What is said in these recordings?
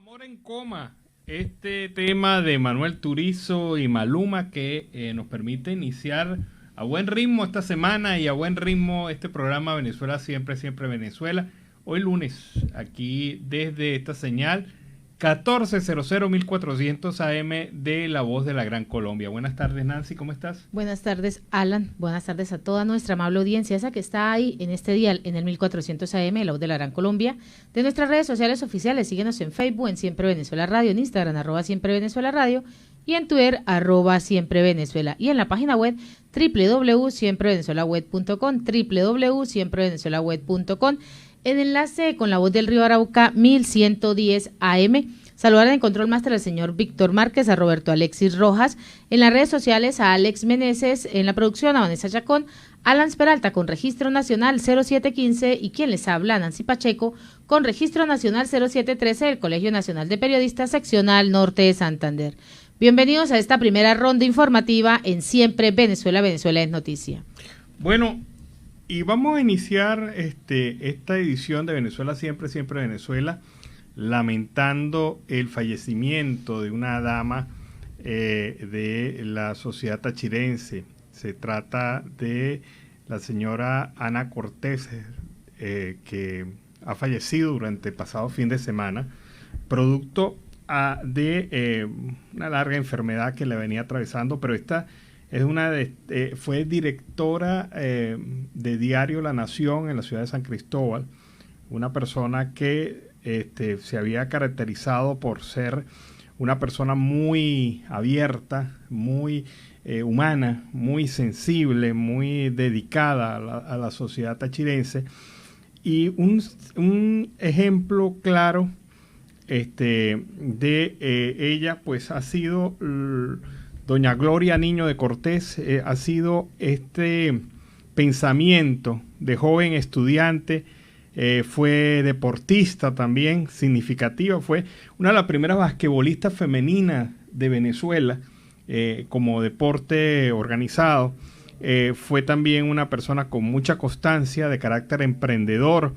Amor en Coma, este tema de Manuel Turizo y Maluma que nos permite iniciar a buen ritmo esta semana y a buen ritmo este programa Venezuela Siempre, Siempre Venezuela. Hoy lunes, aquí desde esta señal 1400 1400 AM de La Voz de la Gran Colombia. Buenas tardes, Nancy, ¿cómo estás? Buenas tardes, Alan. Buenas tardes a toda nuestra amable audiencia, esa que está ahí en este dial, en el 1400 AM, La Voz de la Gran Colombia. De nuestras redes sociales oficiales, síguenos en Facebook, en Siempre Venezuela Radio, en Instagram, @Siempre Venezuela Radio, y en Twitter, @Siempre Venezuela. Y en la página web, www.siemprevenezuelaweb.com, www.siemprevenezuelaweb.com. El enlace con La Voz del Río Arauca, 1110 AM. Saludar en Control Master al señor Víctor Márquez, a Roberto Alexis Rojas. En las redes sociales a Alex Meneses, en la producción a Vanessa Chacón, Alan Peralta con registro nacional 0715 y quien les habla, Nancy Pacheco, con registro nacional 0713 del Colegio Nacional de Periodistas Seccional Norte de Santander. Bienvenidos a esta primera ronda informativa en Siempre Venezuela, Venezuela es Noticia. Bueno, y vamos a iniciar esta edición de Venezuela Siempre, Siempre Venezuela, lamentando el fallecimiento de una dama de la sociedad tachirense. Se trata de la señora Ana Cortés, que ha fallecido durante el pasado fin de semana, producto de una larga enfermedad que le venía atravesando, pero esta es fue directora de Diario La Nación en la ciudad de San Cristóbal, una persona que se había caracterizado por ser una persona muy abierta, muy humana, muy sensible, muy dedicada a la sociedad tachirense, y un ejemplo claro de ella pues ha sido doña Gloria Niño de Cortés. Ha sido este pensamiento de joven estudiante. Fue deportista también, significativa, fue una de las primeras basquetbolistas femeninas de Venezuela como deporte organizado. Fue también una persona con mucha constancia, de carácter emprendedor.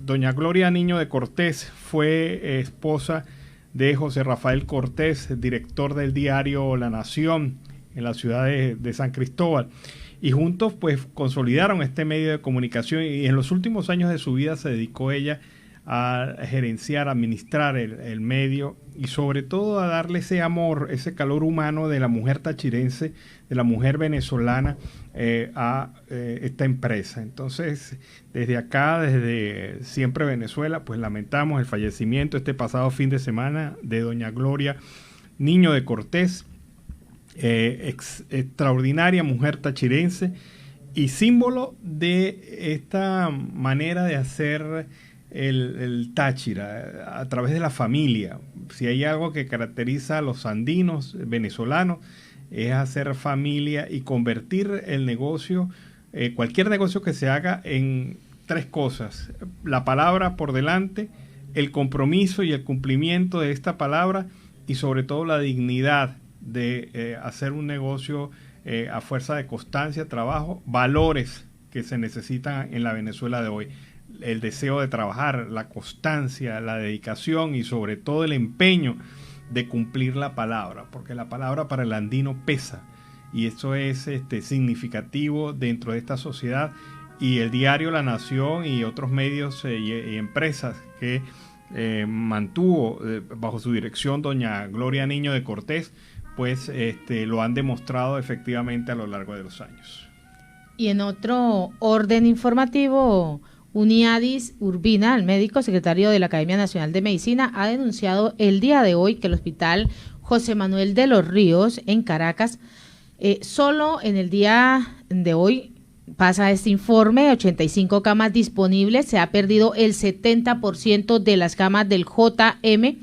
Doña Gloria Niño de Cortés fue esposa de José Rafael Cortés, director del diario La Nación en la ciudad de San Cristóbal. Y juntos pues consolidaron este medio de comunicación, y en los últimos años de su vida se dedicó ella a gerenciar, a administrar el medio, y sobre todo a darle ese amor, ese calor humano de la mujer tachirense, de la mujer venezolana a esta empresa. Entonces, desde acá, desde Siempre Venezuela, pues lamentamos el fallecimiento este pasado fin de semana de doña Gloria Niño de Cortés, extraordinaria mujer tachirense y símbolo de esta manera de hacer el Táchira a través de la familia. Si hay algo que caracteriza a los andinos venezolanos, es hacer familia y convertir el negocio, cualquier negocio que se haga, en tres cosas: la palabra por delante, el compromiso y el cumplimiento de esta palabra, y sobre todo la dignidad de hacer un negocio a fuerza de constancia, trabajo, valores que se necesitan en la Venezuela de hoy: el deseo de trabajar, la constancia, la dedicación y sobre todo el empeño de cumplir la palabra, porque la palabra para el andino pesa, y eso es significativo dentro de esta sociedad. Y el diario La Nación y otros medios y empresas que mantuvo bajo su dirección doña Gloria Niño de Cortés, pues lo han demostrado efectivamente a lo largo de los años. Y en otro orden informativo, Uniadis Urbina, el médico secretario de la Academia Nacional de Medicina, ha denunciado el día de hoy que el Hospital José Manuel de los Ríos en Caracas, solo en el día de hoy, pasa este informe, 85 camas disponibles, se ha perdido el 70% de las camas del JM.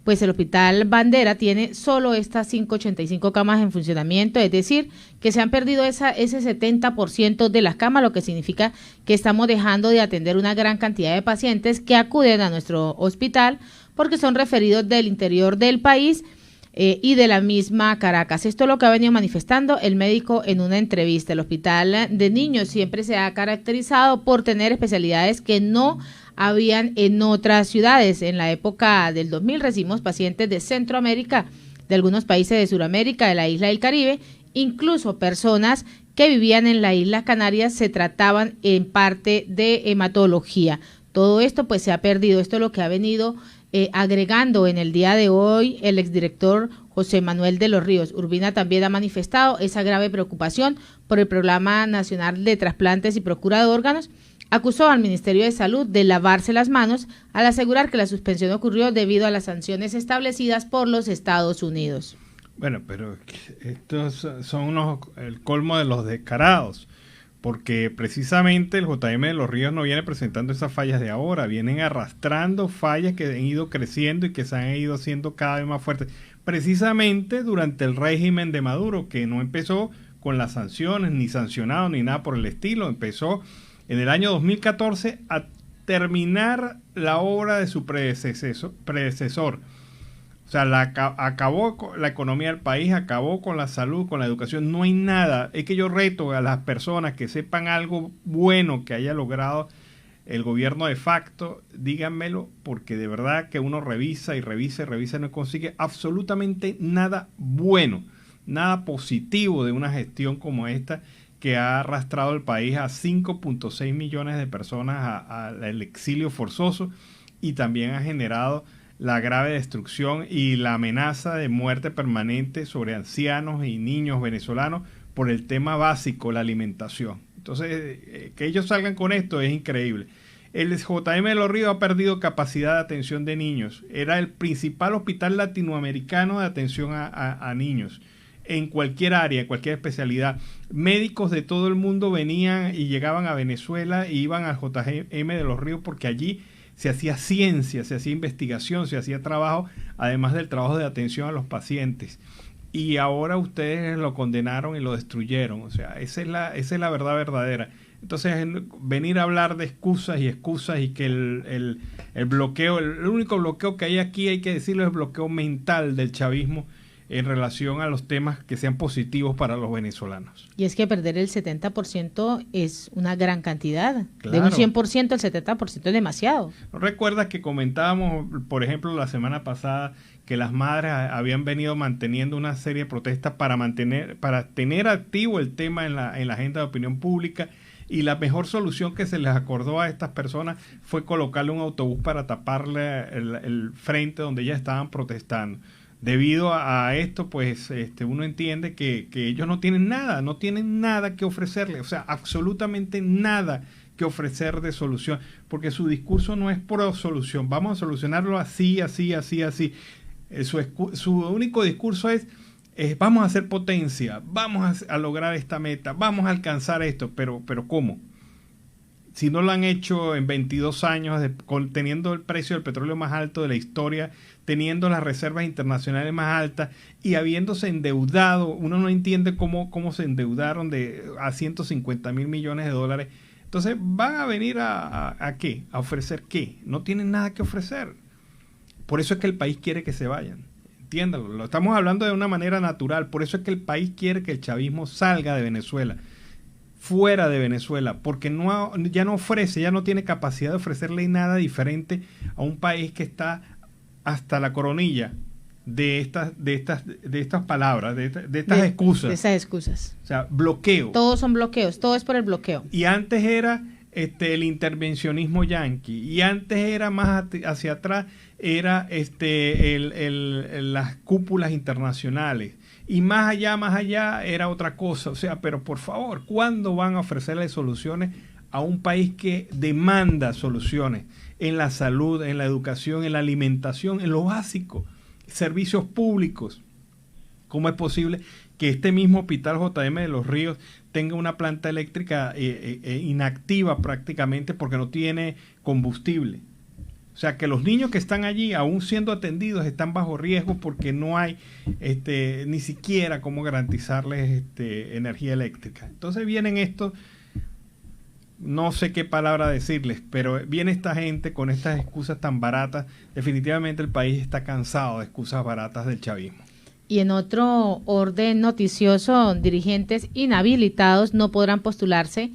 Pues el Hospital Bandera tiene solo estas 585 camas en funcionamiento, es decir, que se han perdido ese 70% de las camas, lo que significa que estamos dejando de atender una gran cantidad de pacientes que acuden a nuestro hospital porque son referidos del interior del país y de la misma Caracas. Esto es lo que ha venido manifestando el médico en una entrevista. El Hospital de Niños siempre se ha caracterizado por tener especialidades que no habían en otras ciudades. En la época del 2000 recibimos pacientes de Centroamérica, de algunos países de Sudamérica, de la isla del Caribe, incluso personas que vivían en la isla Canarias se trataban en parte de hematología. Todo esto pues se ha perdido. Esto es lo que ha venido agregando en el día de hoy el exdirector José Manuel de los Ríos. Urbina también ha manifestado esa grave preocupación por el Programa Nacional de Trasplantes y Procura de Órganos. Acusó al Ministerio de Salud de lavarse las manos al asegurar que la suspensión ocurrió debido a las sanciones establecidas por los Estados Unidos. Bueno, pero estos son el colmo de los descarados, porque precisamente el JM de los Ríos no viene presentando esas fallas de ahora, vienen arrastrando fallas que han ido creciendo y que se han ido haciendo cada vez más fuertes, precisamente durante el régimen de Maduro, que no empezó con las sanciones, ni sancionado, ni nada por el estilo, empezó en el año 2014 a terminar la obra de su predecesor. O sea, acabó con la economía del país, acabó con la salud, con la educación. No hay nada. Es que yo reto a las personas que sepan algo bueno que haya logrado el gobierno de facto, díganmelo, porque de verdad que uno revisa y revisa y revisa y no consigue absolutamente nada bueno, nada positivo de una gestión como esta que ha arrastrado el país a 5.6 millones de personas al exilio forzoso y también ha generado la grave destrucción y la amenaza de muerte permanente sobre ancianos y niños venezolanos por el tema básico, la alimentación. Entonces, que ellos salgan con esto es increíble. El JM de los Ríos ha perdido capacidad de atención de niños. Era el principal hospital latinoamericano de atención a niños. En cualquier área, en cualquier especialidad. Médicos de todo el mundo venían y llegaban a Venezuela e iban al JM de los Ríos porque allí se hacía ciencia, se hacía investigación, se hacía trabajo, además del trabajo de atención a los pacientes. Y ahora ustedes lo condenaron y lo destruyeron. O sea, esa es la verdad verdadera. Entonces, venir a hablar de excusas y que el bloqueo, el único bloqueo que hay aquí, hay que decirlo, es el bloqueo mental del chavismo en relación a los temas que sean positivos para los venezolanos. Y es que perder el 70% es una gran cantidad. Claro. De un 100%, el 70% es demasiado. ¿No recuerdas que comentábamos, por ejemplo, la semana pasada, que las madres habían venido manteniendo una serie de protestas para tener activo el tema en la agenda de opinión pública? Y la mejor solución que se les acordó a estas personas fue colocarle un autobús para taparle el frente donde ya estaban protestando. Debido a esto, pues uno entiende que ellos no tienen nada que ofrecerle, o sea, absolutamente nada que ofrecer de solución, porque su discurso no es pro solución, vamos a solucionarlo así. Su único discurso es vamos a hacer potencia, vamos a lograr esta meta, vamos a alcanzar esto, pero ¿cómo? Si no lo han hecho en 22 años, teniendo el precio del petróleo más alto de la historia, teniendo las reservas internacionales más altas y habiéndose endeudado, uno no entiende cómo se endeudaron a 150,000 millones de dólares. Entonces, ¿van a venir a qué? ¿A ofrecer qué? No tienen nada que ofrecer. Por eso es que el país quiere que se vayan. Entiéndalo, lo estamos hablando de una manera natural. Por eso es que el país quiere que el chavismo salga de Venezuela, fuera de Venezuela, porque ya no tiene capacidad de ofrecerle nada diferente a un país que está hasta la coronilla de estas palabras, de estas excusas. De esas excusas. O sea, bloqueo. Todos son bloqueos, todo es por el bloqueo. Y antes era el intervencionismo yanqui, y antes era más hacia atrás, era las cúpulas internacionales. Y más allá era otra cosa. O sea, pero por favor, ¿cuándo van a ofrecerle soluciones a un país que demanda soluciones en la salud, en la educación, en la alimentación, en lo básico, servicios públicos? ¿Cómo es posible que este mismo hospital JM de los Ríos tenga una planta eléctrica inactiva prácticamente porque no tiene combustible? O sea, que los niños que están allí, aún siendo atendidos, están bajo riesgo porque no hay ni siquiera cómo garantizarles energía eléctrica. Entonces vienen estos, no sé qué palabra decirles, pero viene esta gente con estas excusas tan baratas. Definitivamente el país está cansado de excusas baratas del chavismo. Y en otro orden noticioso, dirigentes inhabilitados no podrán postularse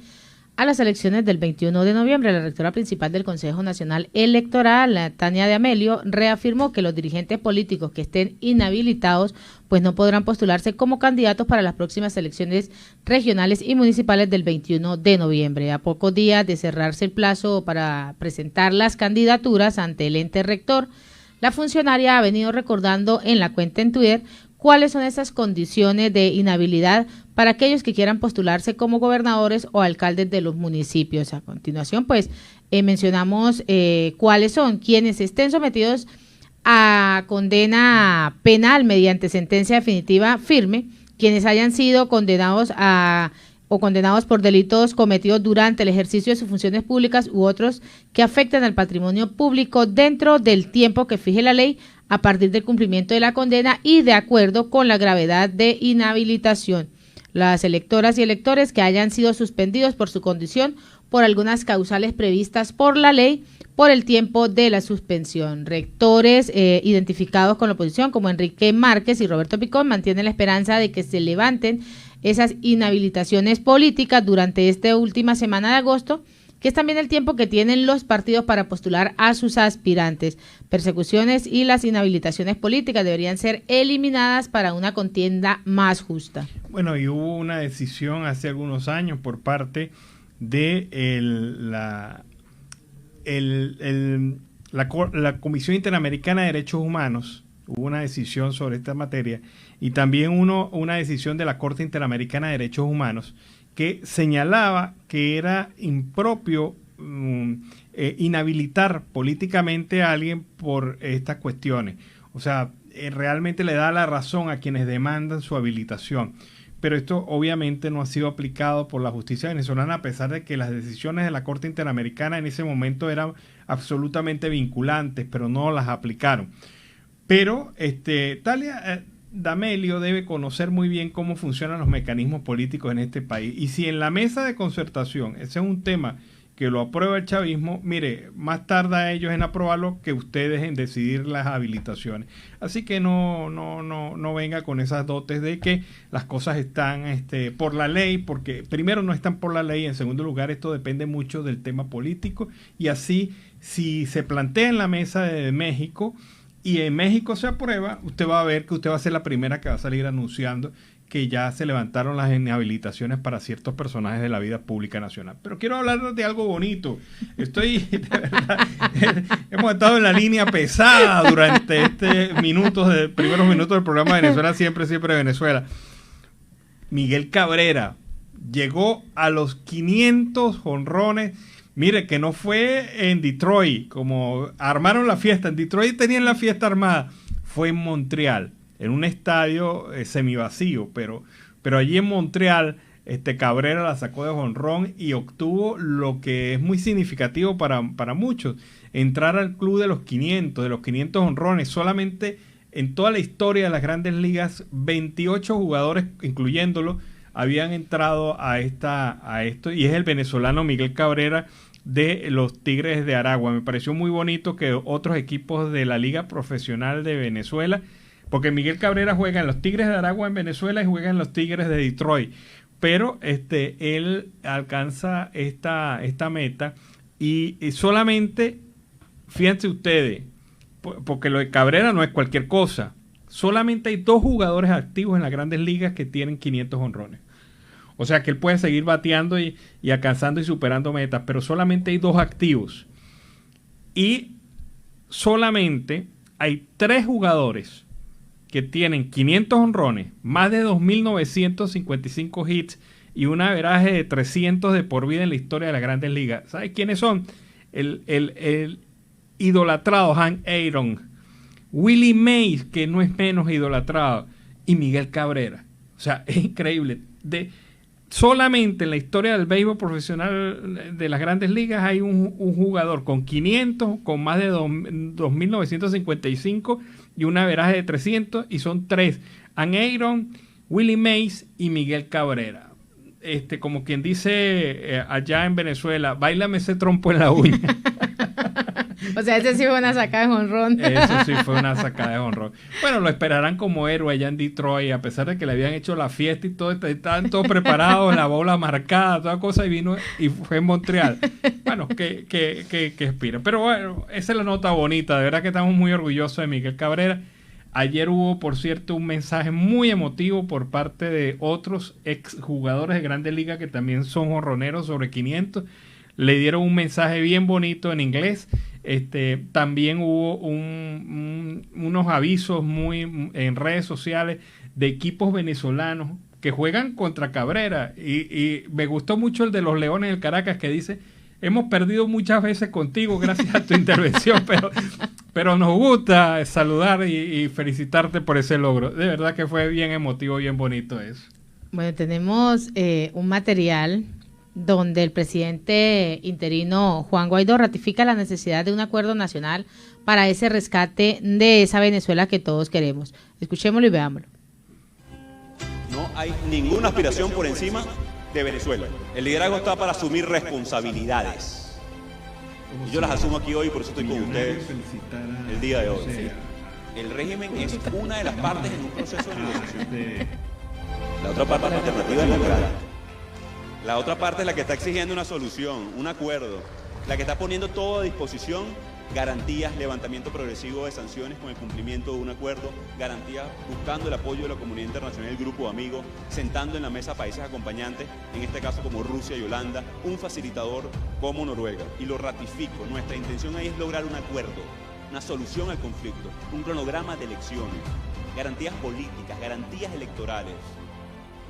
a las elecciones del 21 de noviembre. La rectora principal del Consejo Nacional Electoral, Tania de Amelio, reafirmó que los dirigentes políticos que estén inhabilitados pues no podrán postularse como candidatos para las próximas elecciones regionales y municipales del 21 de noviembre. A pocos días de cerrarse el plazo para presentar las candidaturas ante el ente rector, la funcionaria ha venido recordando en la cuenta en Twitter cuáles son esas condiciones de inhabilidad para aquellos que quieran postularse como gobernadores o alcaldes de los municipios. A continuación, pues, mencionamos cuáles son quienes estén sometidos a condena penal mediante sentencia definitiva firme, quienes hayan sido condenados condenados por delitos cometidos durante el ejercicio de sus funciones públicas u otros que afectan al patrimonio público dentro del tiempo que fije la ley a partir del cumplimiento de la condena y de acuerdo con la gravedad de inhabilitación. Las electoras y electores que hayan sido suspendidos por su condición por algunas causales previstas por la ley por el tiempo de la suspensión. Rectores identificados con la oposición como Enrique Márquez y Roberto Picón mantienen la esperanza de que se levanten esas inhabilitaciones políticas durante esta última semana de agosto, que es también el tiempo que tienen los partidos para postular a sus aspirantes. Persecuciones y las inhabilitaciones políticas deberían ser eliminadas para una contienda más justa. Bueno, y hubo una decisión hace algunos años por parte de la Comisión Interamericana de Derechos Humanos. Hubo una decisión sobre esta materia y también una decisión de la Corte Interamericana de Derechos Humanos que señalaba que era impropio inhabilitar políticamente a alguien por estas cuestiones. O sea, realmente le da la razón a quienes demandan su habilitación. Pero esto obviamente no ha sido aplicado por la justicia venezolana, a pesar de que las decisiones de la Corte Interamericana en ese momento eran absolutamente vinculantes, pero no las aplicaron. Pero Tania D'Amelio debe conocer muy bien cómo funcionan los mecanismos políticos en este país. Y si en la mesa de concertación ese es un tema que lo aprueba el chavismo, mire, más tarda ellos en aprobarlo que ustedes en decidir las habilitaciones. Así que no venga con esas dotes de que las cosas están por la ley, porque primero no están por la ley, en segundo lugar esto depende mucho del tema político, y así si se plantea en la mesa de México y en México se aprueba, usted va a ver que usted va a ser la primera que va a salir anunciando que ya se levantaron las inhabilitaciones para ciertos personajes de la vida pública nacional. Pero quiero hablar de algo bonito. De verdad, hemos estado en la línea pesada durante primeros minutos del programa Venezuela Siempre, Siempre Venezuela. Miguel Cabrera llegó a los 500 jonrones. Mire, que no fue en Detroit, como armaron la fiesta. En Detroit tenían la fiesta armada. Fue en Montreal, en un estadio semivacío, pero allí en Montreal Cabrera la sacó de jonrón y obtuvo lo que es muy significativo para muchos, entrar al club de los 500 jonrones. Solamente en toda la historia de las Grandes Ligas, 28 jugadores, incluyéndolo, habían entrado a esto, y es el venezolano Miguel Cabrera de los Tigres de Aragua. Me pareció muy bonito que otros equipos de la Liga Profesional de Venezuela, porque Miguel Cabrera juega en los Tigres de Aragua en Venezuela y juega en los Tigres de Detroit, pero él alcanza esta meta y solamente, fíjense ustedes, porque lo de Cabrera no es cualquier cosa, solamente hay 2 jugadores activos en las Grandes Ligas que tienen 500 jonrones. O sea que él puede seguir bateando y alcanzando y superando metas, pero solamente hay 2 activos. Y solamente hay 3 jugadores que tienen 500 jonrones, más de 2.955 hits y un averaje de 300 de por vida en la historia de las Grandes Ligas. ¿Sabes quiénes son? El idolatrado Hank Aaron, Willie Mays, que no es menos idolatrado, y Miguel Cabrera. O sea, es increíble. Solamente en la historia del béisbol profesional de las Grandes Ligas hay un jugador con 500, con más de 2.955 y un averaje de 300, y son 3: Hank Aaron, Willie Mays y Miguel Cabrera. Como quien dice allá en Venezuela, báilame ese trompo en la uña. O sea, ese sí fue una sacada de jonrón. Eso sí fue una sacada de jonrón. Bueno, lo esperarán como héroe allá en Detroit, a pesar de que le habían hecho la fiesta y todo, estaban todos preparados, la bola marcada, toda cosa, y vino y fue en Montreal. Bueno, que expira. Pero bueno, esa es la nota bonita. De verdad que estamos muy orgullosos de Miguel Cabrera. Ayer hubo, por cierto, un mensaje muy emotivo por parte de otros exjugadores de Grandes Ligas que también son jonroneros sobre 500. Le dieron un mensaje bien bonito en inglés. También hubo unos avisos muy en redes sociales de equipos venezolanos que juegan contra Cabrera. Y me gustó mucho el de los Leones del Caracas, que dice: hemos perdido muchas veces contigo gracias a tu intervención, pero nos gusta saludar y felicitarte por ese logro. De verdad que fue bien emotivo, bien bonito eso. Bueno, tenemos un material donde el presidente interino Juan Guaidó ratifica la necesidad de un acuerdo nacional para ese rescate de esa Venezuela que todos queremos. Escuchémoslo y veámoslo. No hay ninguna aspiración por encima de Venezuela. El liderazgo está para asumir responsabilidades. Y yo las asumo aquí hoy, por eso estoy con ustedes el día de hoy. El régimen es una de las partes en un proceso de negociación. La otra parte es la alternativa democrática. La otra parte es la que está exigiendo una solución, un acuerdo, la que está poniendo todo a disposición, garantías, levantamiento progresivo de sanciones con el cumplimiento de un acuerdo, garantías buscando el apoyo de la comunidad internacional y el grupo de amigos, sentando en la mesa países acompañantes, en este caso como Rusia y Holanda, un facilitador como Noruega. Y lo ratifico, nuestra intención ahí es lograr un acuerdo, una solución al conflicto, un cronograma de elecciones, garantías políticas, garantías electorales,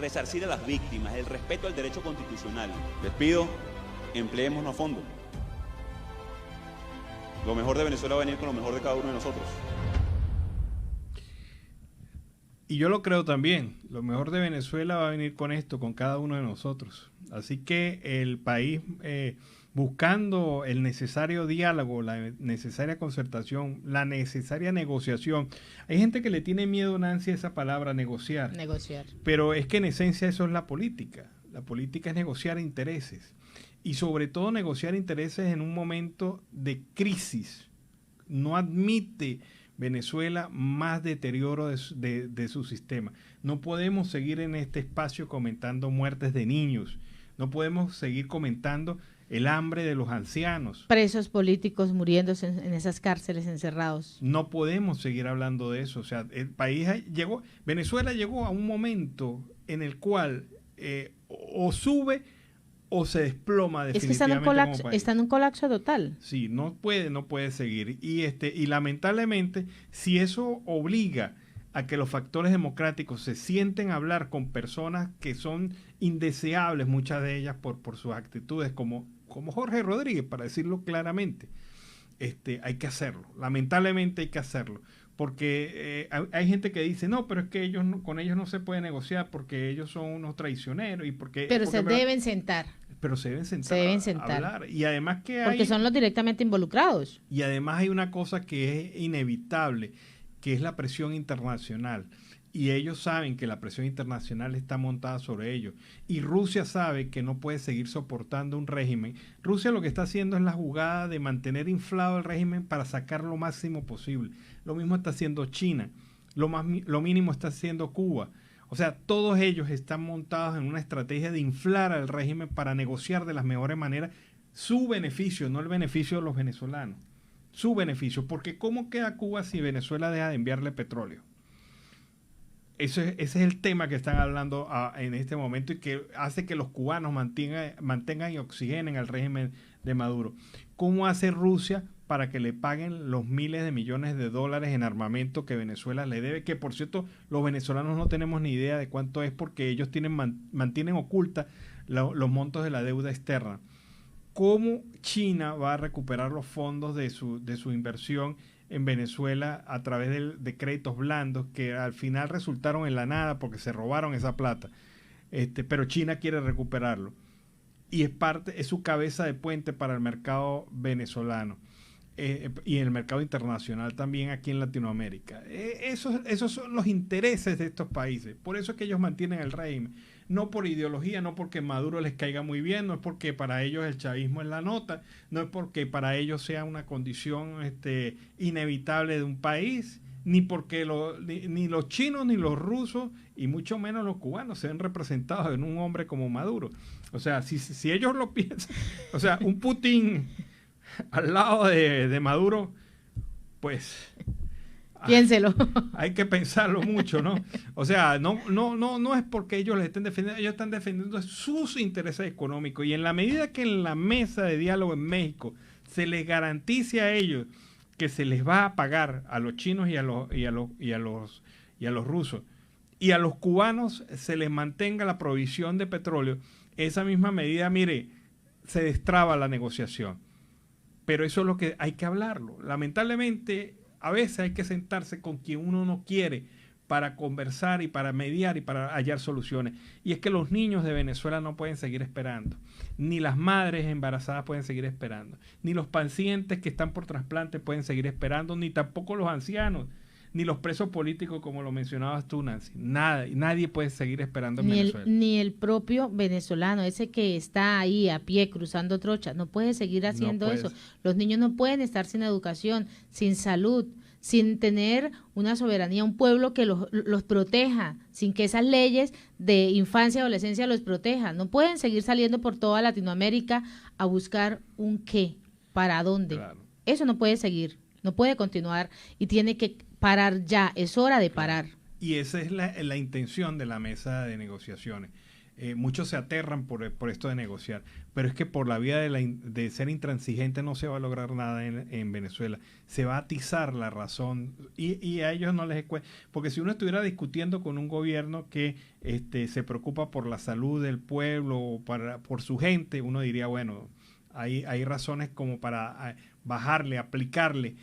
resarcir a las víctimas, el respeto al derecho constitucional. Les pido, empleémonos a fondo. Lo mejor de Venezuela va a venir con lo mejor de cada uno de nosotros. Y yo lo creo también. Lo mejor de Venezuela va a venir con esto, con cada uno de nosotros. Así que el país, buscando el necesario diálogo, la necesaria concertación, la necesaria negociación. Hay gente que le tiene miedo, Nancy, a esa palabra, negociar. Negociar. Pero es que en esencia eso es la política. La política es negociar intereses. Y sobre todo negociar intereses en un momento de crisis. No admite Venezuela más deterioro de su sistema. No podemos seguir en este espacio comentando muertes de niños. No podemos seguir comentando el hambre de los ancianos. Presos políticos muriéndose en esas cárceles encerrados. No podemos seguir hablando de eso. O sea, el país llegó, Venezuela llegó a un momento en el cual o sube o se desploma definitivamente. Es que está en un colapso total. Sí, no puede seguir. Y lamentablemente, si eso obliga a que los factores democráticos se sienten a hablar con personas que son indeseables, muchas de ellas por sus actitudes, como Jorge Rodríguez, para decirlo claramente, hay que hacerlo. Lamentablemente hay que hacerlo. Porque hay gente que dice, no, pero es que con ellos no se puede negociar porque ellos son unos traicioneros. Pero se deben sentar. Pero se deben sentar. A hablar. Y además porque son los directamente involucrados. Y además hay una cosa que es inevitable, que es la presión internacional. Y ellos saben que la presión internacional está montada sobre ellos. Y Rusia sabe que no puede seguir soportando un régimen. Rusia lo que está haciendo es la jugada de mantener inflado el régimen para sacar lo máximo posible. Lo mismo está haciendo China. Lo mínimo está haciendo Cuba. O sea, todos ellos están montados en una estrategia de inflar al régimen para negociar de las mejores maneras su beneficio, no el beneficio de los venezolanos. Su beneficio. Porque ¿cómo queda Cuba si Venezuela deja de enviarle petróleo? Ese es el tema que están hablando en este momento y que hace que los cubanos mantengan y oxigenen al régimen de Maduro. ¿Cómo hace Rusia para que le paguen los miles de millones de dólares en armamento que Venezuela le debe? Que, por cierto, los venezolanos no tenemos ni idea de cuánto es porque ellos mantienen oculta los montos de la deuda externa. ¿Cómo China va a recuperar los fondos de su inversión en Venezuela a través de créditos blandos que al final resultaron en la nada porque se robaron esa plata? Pero China quiere recuperarlo. Y es su cabeza de puente para el mercado venezolano. Y el mercado internacional también aquí en Latinoamérica. Esos son los intereses de estos países. Por eso es que ellos mantienen el régimen. no por ideología, no porque Maduro les caiga muy bien, no es porque para ellos el chavismo es la nota, no es porque para ellos sea una condición inevitable de un país, ni porque ni los chinos, ni los rusos, y mucho menos los cubanos se ven representados en un hombre como Maduro. O sea, si ellos lo piensan, o sea, un Putin al lado de Maduro, pues... Piénselo. Hay que pensarlo mucho, ¿no? O sea, no es porque ellos les estén defendiendo, ellos están defendiendo sus intereses económicos. Y en la medida que en la mesa de diálogo en México se les garantice a ellos que se les va a pagar a los chinos y a los rusos, y a los cubanos se les mantenga la provisión de petróleo, esa misma medida, mire, se destraba la negociación. Pero eso es lo que hay que hablarlo. Lamentablemente, a veces hay que sentarse con quien uno no quiere para conversar y para mediar y para hallar soluciones. Y es que los niños de Venezuela no pueden seguir esperando, ni las madres embarazadas pueden seguir esperando, ni los pacientes que están por trasplante pueden seguir esperando, ni tampoco los ancianos, ni los presos políticos, como lo mencionabas tú, Nancy. Nadie puede seguir esperando en Venezuela. Ni el propio venezolano, ese que está ahí a pie cruzando trocha, no puede seguir haciendo eso. Los niños no pueden estar sin educación, sin salud, sin tener una soberanía, un pueblo que los proteja, sin que esas leyes de infancia y adolescencia los protejan. No pueden seguir saliendo por toda Latinoamérica a buscar un qué, para dónde. Claro. Eso no puede seguir, no puede continuar y tiene que parar ya, es hora de parar. Y esa es la intención de la mesa de negociaciones. Muchos se aterran por esto de negociar, pero es que por la vía de ser intransigente no se va a lograr nada en Venezuela. Se va a atizar la razón y a ellos no les cuesta. Porque si uno estuviera discutiendo con un gobierno que se preocupa por la salud del pueblo o por su gente, uno diría, bueno, hay razones como para bajarle, aplicarle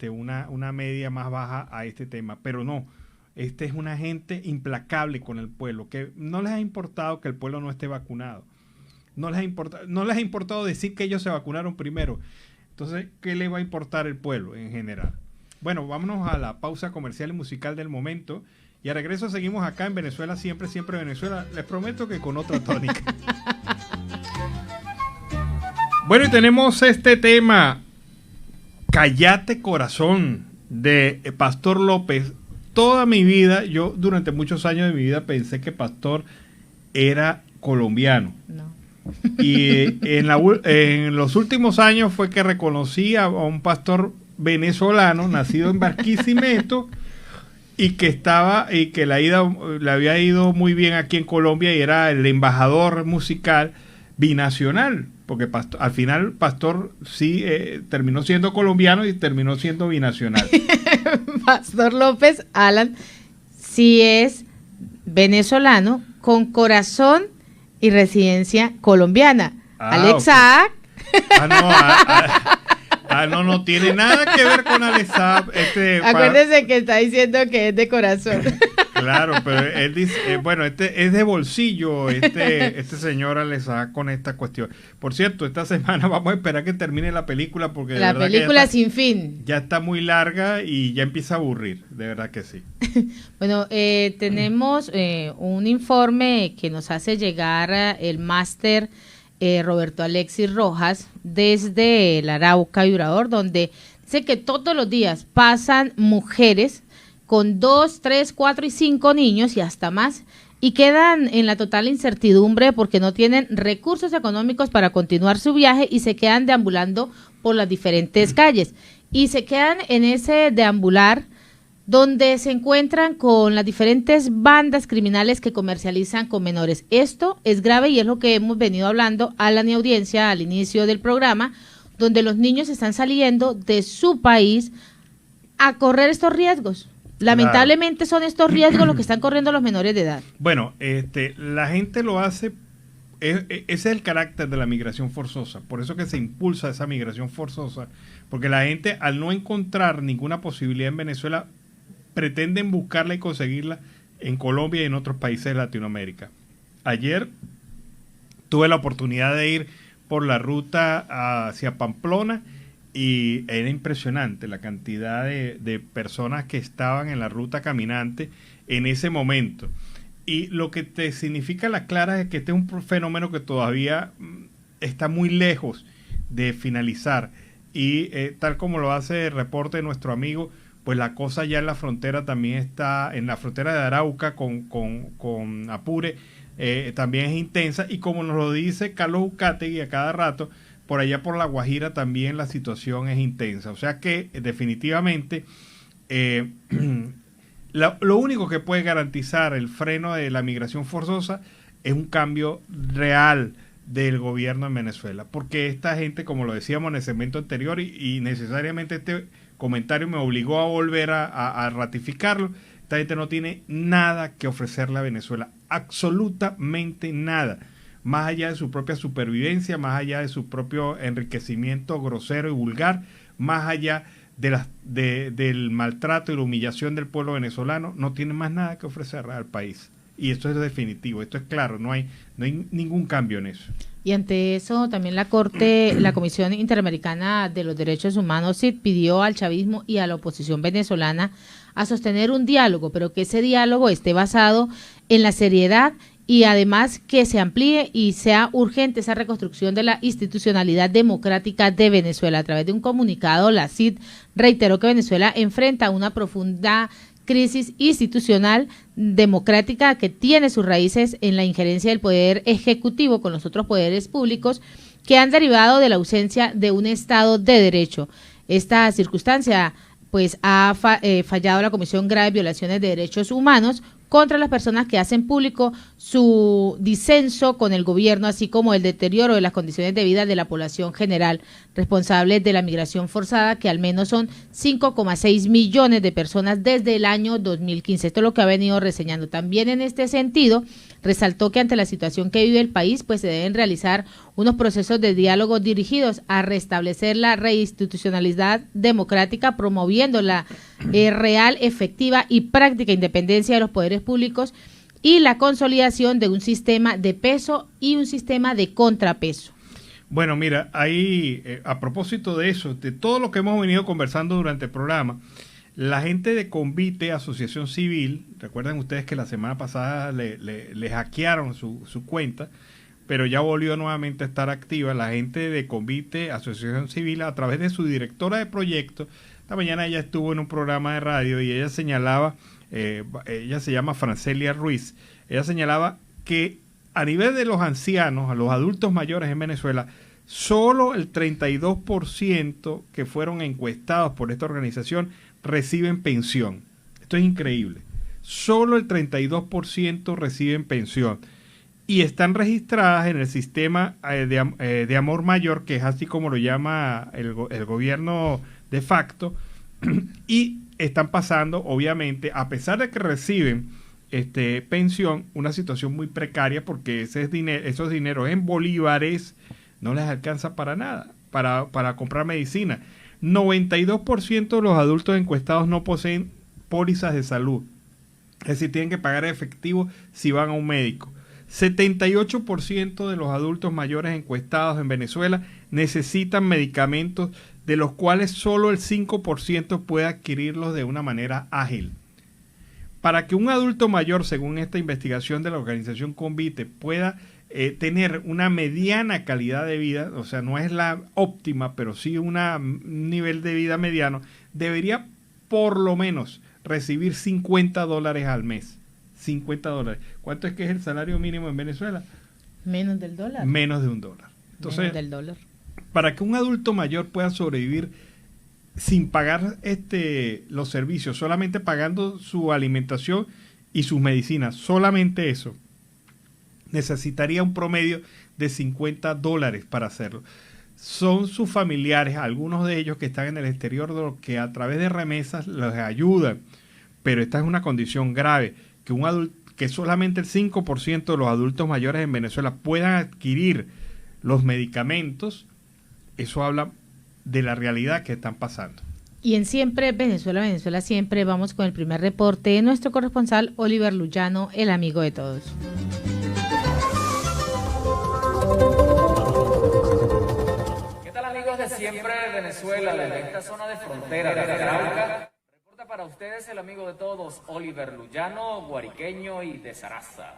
una media más baja a este tema, pero no. Es una gente implacable con el pueblo, que no les ha importado que el pueblo no esté vacunado. No les ha importado decir que ellos se vacunaron primero. Entonces, ¿qué le va a importar el pueblo en general? Bueno, vámonos a la pausa comercial y musical del momento. Y a regreso seguimos acá en Venezuela, siempre, siempre Venezuela. Les prometo que con otra tónica. Bueno, y tenemos este tema, Cállate Corazón, de Pastor López. Toda mi vida, yo durante muchos años de mi vida pensé que Pastor era colombiano. No. Y en los últimos años fue que reconocí a un pastor venezolano, nacido en Barquisimeto, y que le había ido muy bien aquí en Colombia y era el embajador musical binacional. Porque al final Pastor sí terminó siendo colombiano y terminó siendo binacional. Pastor López, Alan, sí es venezolano con corazón y residencia colombiana. Alexa. Okay. No tiene nada que ver con Alexa. Acuérdese que está diciendo que es de corazón. Claro, pero él dice, es de bolsillo este señor Alexa con esta cuestión. Por cierto, esta semana vamos a esperar que termine la película porque de la verdad película que sin fin. Ya está muy larga y ya empieza a aburrir, de verdad que sí. Bueno, tenemos un informe que nos hace llegar el máster Roberto Alexis Rojas desde el Arauca y Obrador, donde dice que todos los días pasan mujeres con 2, 3, 4 y 5 niños y hasta más, y quedan en la total incertidumbre porque no tienen recursos económicos para continuar su viaje y se quedan deambulando por las diferentes calles. Y se quedan en ese deambular donde se encuentran con las diferentes bandas criminales que comercializan con menores. Esto es grave y es lo que hemos venido hablando a la audiencia al inicio del programa, donde los niños están saliendo de su país a correr estos riesgos. Lamentablemente son estos riesgos los que están corriendo los menores de edad. Bueno, la gente lo hace, ese es el carácter de la migración forzosa, por eso que se impulsa esa migración forzosa, porque la gente al no encontrar ninguna posibilidad en Venezuela, pretenden buscarla y conseguirla en Colombia y en otros países de Latinoamérica. Ayer tuve la oportunidad de ir por la ruta hacia Pamplona, y era impresionante la cantidad de personas que estaban en la ruta caminante en ese momento. Y lo que te significa la clara es que este es un fenómeno que todavía está muy lejos de finalizar. Y tal como lo hace el reporte de nuestro amigo, pues la cosa ya en la frontera también está, en la frontera de Arauca con Apure, también es intensa. Y como nos lo dice Carlos Ucategui a cada rato, por allá por La Guajira también la situación es intensa. O sea que definitivamente lo único que puede garantizar el freno de la migración forzosa es un cambio real del gobierno en Venezuela, porque esta gente, como lo decíamos en el segmento anterior, y necesariamente este comentario me obligó a volver a ratificarlo, esta gente no tiene nada que ofrecerle a Venezuela, absolutamente nada, más allá de su propia supervivencia, más allá de su propio enriquecimiento grosero y vulgar, más allá del maltrato y la humillación del pueblo venezolano, no tiene más nada que ofrecer al país. Y esto es definitivo, esto es claro, no hay ningún cambio en eso. Y ante eso también la Comisión Interamericana de los Derechos Humanos, CID, pidió al chavismo y a la oposición venezolana a sostener un diálogo, pero que ese diálogo esté basado en la seriedad y además que se amplíe y sea urgente esa reconstrucción de la institucionalidad democrática de Venezuela. A través de un comunicado, la CID reiteró que Venezuela enfrenta una profunda crisis institucional democrática que tiene sus raíces en la injerencia del poder ejecutivo con los otros poderes públicos que han derivado de la ausencia de un Estado de Derecho. Esta circunstancia pues ha fallado la Comisión Graves Violaciones de Derechos Humanos contra las personas que hacen público su disenso con el gobierno, así como el deterioro de las condiciones de vida de la población general, responsables de la migración forzada, que al menos son 5,6 millones de personas desde el año 2015. Esto es lo que ha venido reseñando. También en este sentido, resaltó que ante la situación que vive el país, pues se deben realizar unos procesos de diálogo dirigidos a restablecer la reinstitucionalidad democrática, promoviendo la real, efectiva y práctica independencia de los poderes públicos y la consolidación de un sistema de peso y un sistema de contrapeso. Bueno, mira, ahí a propósito de eso, de todo lo que hemos venido conversando durante el programa, la gente de Convite, Asociación Civil, recuerden ustedes que la semana pasada le hackearon su cuenta, pero ya volvió nuevamente a estar activa. La gente de Convite, Asociación Civil, a través de su directora de proyecto, esta mañana ella estuvo en un programa de radio y ella señalaba, ella se llama Francelia Ruiz, ella señalaba que a nivel de los ancianos, a los adultos mayores en Venezuela, solo el 32% que fueron encuestados por esta organización reciben pensión. Esto es increíble. Solo el 32% reciben pensión. Y están registradas en el sistema de amor mayor, que es así como lo llama el gobierno de facto, y están pasando, obviamente, a pesar de que reciben pensión, una situación muy precaria, porque esos dineros en bolívares no les alcanza para nada, para comprar medicina. 92% de los adultos encuestados no poseen pólizas de salud, es decir, tienen que pagar efectivo si van a un médico. 78% de los adultos mayores encuestados en Venezuela necesitan medicamentos, de los cuales solo el 5% puede adquirirlos de una manera ágil. Para que un adulto mayor, según esta investigación de la organización Convite, pueda tener una mediana calidad de vida, o sea, no es la óptima, pero sí un nivel de vida mediano, debería por lo menos recibir $50 al mes. $50. ¿Cuánto es que es el salario mínimo en Venezuela? Menos del dólar. Menos de $1. Entonces, menos del dólar. Para que un adulto mayor pueda sobrevivir sin pagar los servicios, solamente pagando su alimentación y sus medicinas, solamente eso, necesitaría un promedio de $50 para hacerlo. Son sus familiares, algunos de ellos que están en el exterior, los que a través de remesas les ayudan, pero esta es una condición grave, que solamente el 5% de los adultos mayores en Venezuela puedan adquirir los medicamentos. Eso habla de la realidad que están pasando. Y en Siempre Venezuela, Venezuela Siempre, vamos con el primer reporte de nuestro corresponsal Oliver Luyano, el amigo de todos. ¿Qué tal, amigos de Siempre Venezuela? Desde esta zona de frontera de Arauca, reporta para para ustedes el amigo de todos, Oliver Luyano, guariqueño y de Zaraza.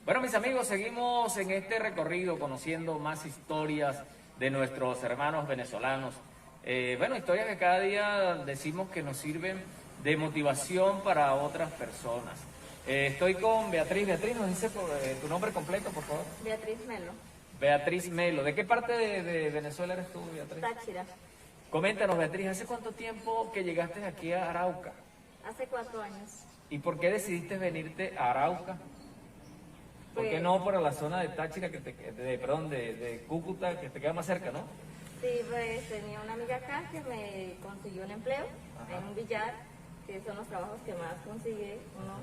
Bueno, mis amigos, seguimos en este recorrido conociendo más historias de nuestros hermanos venezolanos. Bueno, historias que cada día decimos que nos sirven de motivación para otras personas. Estoy con Beatriz. Beatriz, ¿nos dice tu nombre completo, por favor? Beatriz Melo. Beatriz Melo. ¿De qué parte de Venezuela eres tú, Beatriz? Táchira. Coméntanos, Beatriz, ¿hace cuánto tiempo que llegaste aquí a Arauca? Hace 4 años. ¿Y por qué decidiste venirte a Arauca? ¿Por qué no para la zona de Táchira, de Cúcuta, que te queda más cerca, no? Sí, pues tenía una amiga acá que me consiguió un empleo en un billar, que son los trabajos que más consigue uno.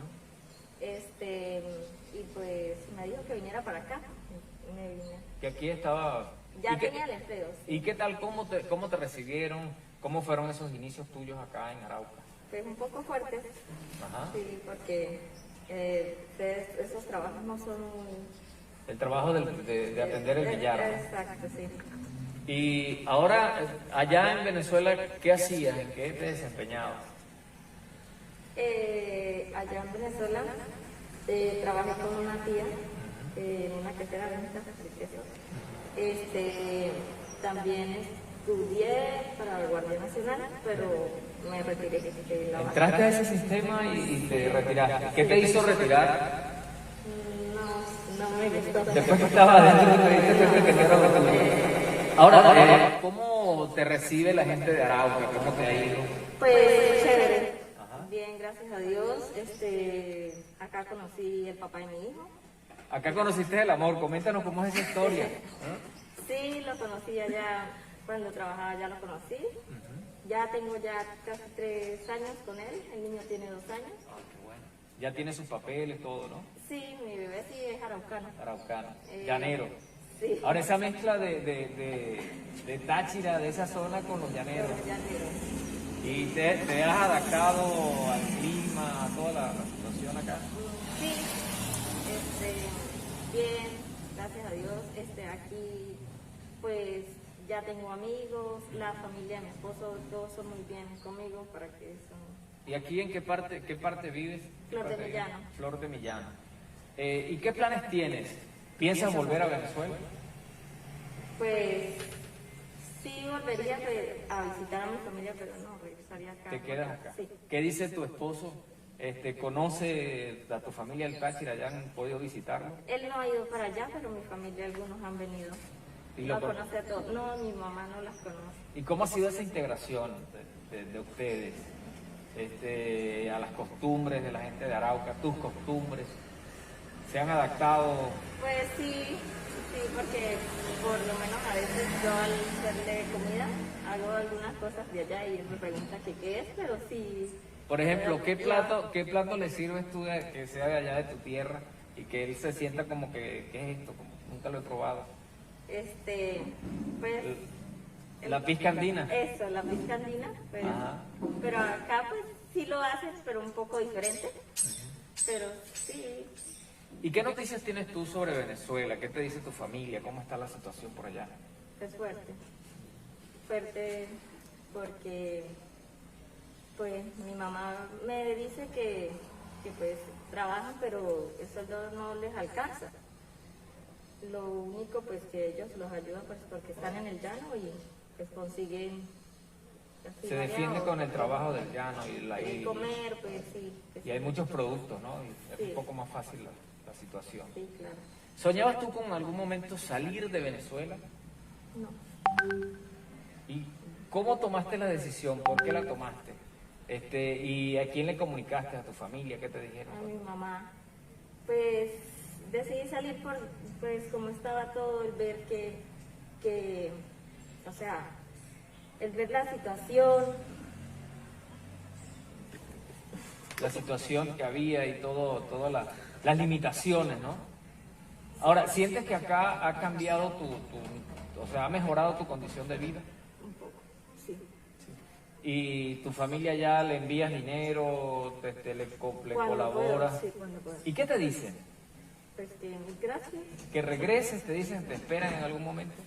Y pues me dijo que viniera para acá. Y me vine. Que aquí estaba... Ya tenía el empleo. Sí. ¿Y qué tal? ¿Cómo te recibieron? ¿Cómo fueron esos inicios tuyos acá en Arauca? Pues un poco fuertes. Ajá. Sí, porque esos trabajos no son muy... El trabajo de atender el billar. Exacto, sí. Y ahora, allá en Venezuela, ¿qué hacías? ¿En qué te desempeñabas? Allá en Venezuela trabajé con una tía en una quesera de ventas de quesos. También estudié para la Guardia Nacional, pero me retiré. Entraste a ese sistema y te retiraste. ¿Qué te hizo retirar? No me gustó. Después que estaba adentro, te diste cuenta que no era lo que te... Ahora, ¿cómo te recibe la gente de Arauca? ¿Cómo te ha ido? Pues chévere. Bien, gracias a Dios. Acá conocí el papá de mi hijo. Acá conociste el amor. Coméntanos cómo es esa historia. Sí, lo conocí allá cuando trabajaba, ya lo conocí. Ya tengo casi 3 años con él. El niño tiene 2 años. Ah, qué bueno. Ya tiene sus papeles, todo, ¿no? Sí, mi bebé sí es araucano. Araucano, llanero. Sí. Ahora esa mezcla de Táchira, de esa zona con los llaneros. ¿Y te has adaptado al clima, a toda la situación acá? Sí, bien, gracias a Dios. Aquí, pues, ya tengo amigos, la familia de mi esposo, todos son muy bien conmigo para que son... ¿Y aquí en qué parte vives? Flor de Millano. Flor de Millano. ¿Y qué planes tienes? ¿Piensas volver a Venezuela? Pues sí, volvería a visitar a mi familia, pero no, regresaría acá. ¿Te quedas acá? Sí. ¿Qué dice tu esposo? ¿Conoce a tu familia el Táchira? ¿Ya han podido visitarlo? Él no ha ido para allá, pero mi familia, algunos han venido. ¿Y lo conoce a todos. No, mi mamá no las conoce. ¿Y cómo ha sido esa integración de ustedes? A las costumbres de la gente de Arauca, tus costumbres, ¿se han adaptado? Pues sí, porque por lo menos a veces yo al hacerle comida hago algunas cosas de allá y él me pregunta qué es, pero sí. Por ejemplo, ¿qué plato le sirves tú que sea de allá de tu tierra y que él se sienta como que, ¿qué es esto? Como nunca lo he probado. Pues... La pizca andina. Eso, la pizca andina, pero acá pues sí lo haces, pero un poco diferente, pero sí. ¿Y qué noticias tienes tú sobre Venezuela? ¿Qué te dice tu familia? ¿Cómo está la situación por allá? Es fuerte porque pues mi mamá me dice que pues trabajan, pero el sueldo no les alcanza. Lo único pues que ellos los ayudan pues porque están en el llano y pues consiguen... Se defiende con el trabajo del llano y comer, pues sí. Y hay muchos productos, ¿no? Y es un poco más fácil la situación. Sí, claro. ¿Soñabas tú con algún momento salir de Venezuela? No. ¿Y cómo tomaste la decisión? ¿Por qué la tomaste? ¿Y a quién le comunicaste? ¿A tu familia? ¿Qué te dijeron? A mi mamá. Pues decidí salir por, pues como estaba todo, el ver que o sea, el ver la situación. La situación que había y todas las limitaciones, ¿no? Ahora, ¿sientes que acá ha cambiado o sea, ha mejorado tu condición de vida? Un poco, sí. ¿Y tu familia ya le envías dinero, le colaboras? Sí, cuando puedo. ¿Y qué te dicen? Pues que gracias. Que regreses, te dicen, te esperan en algún momento.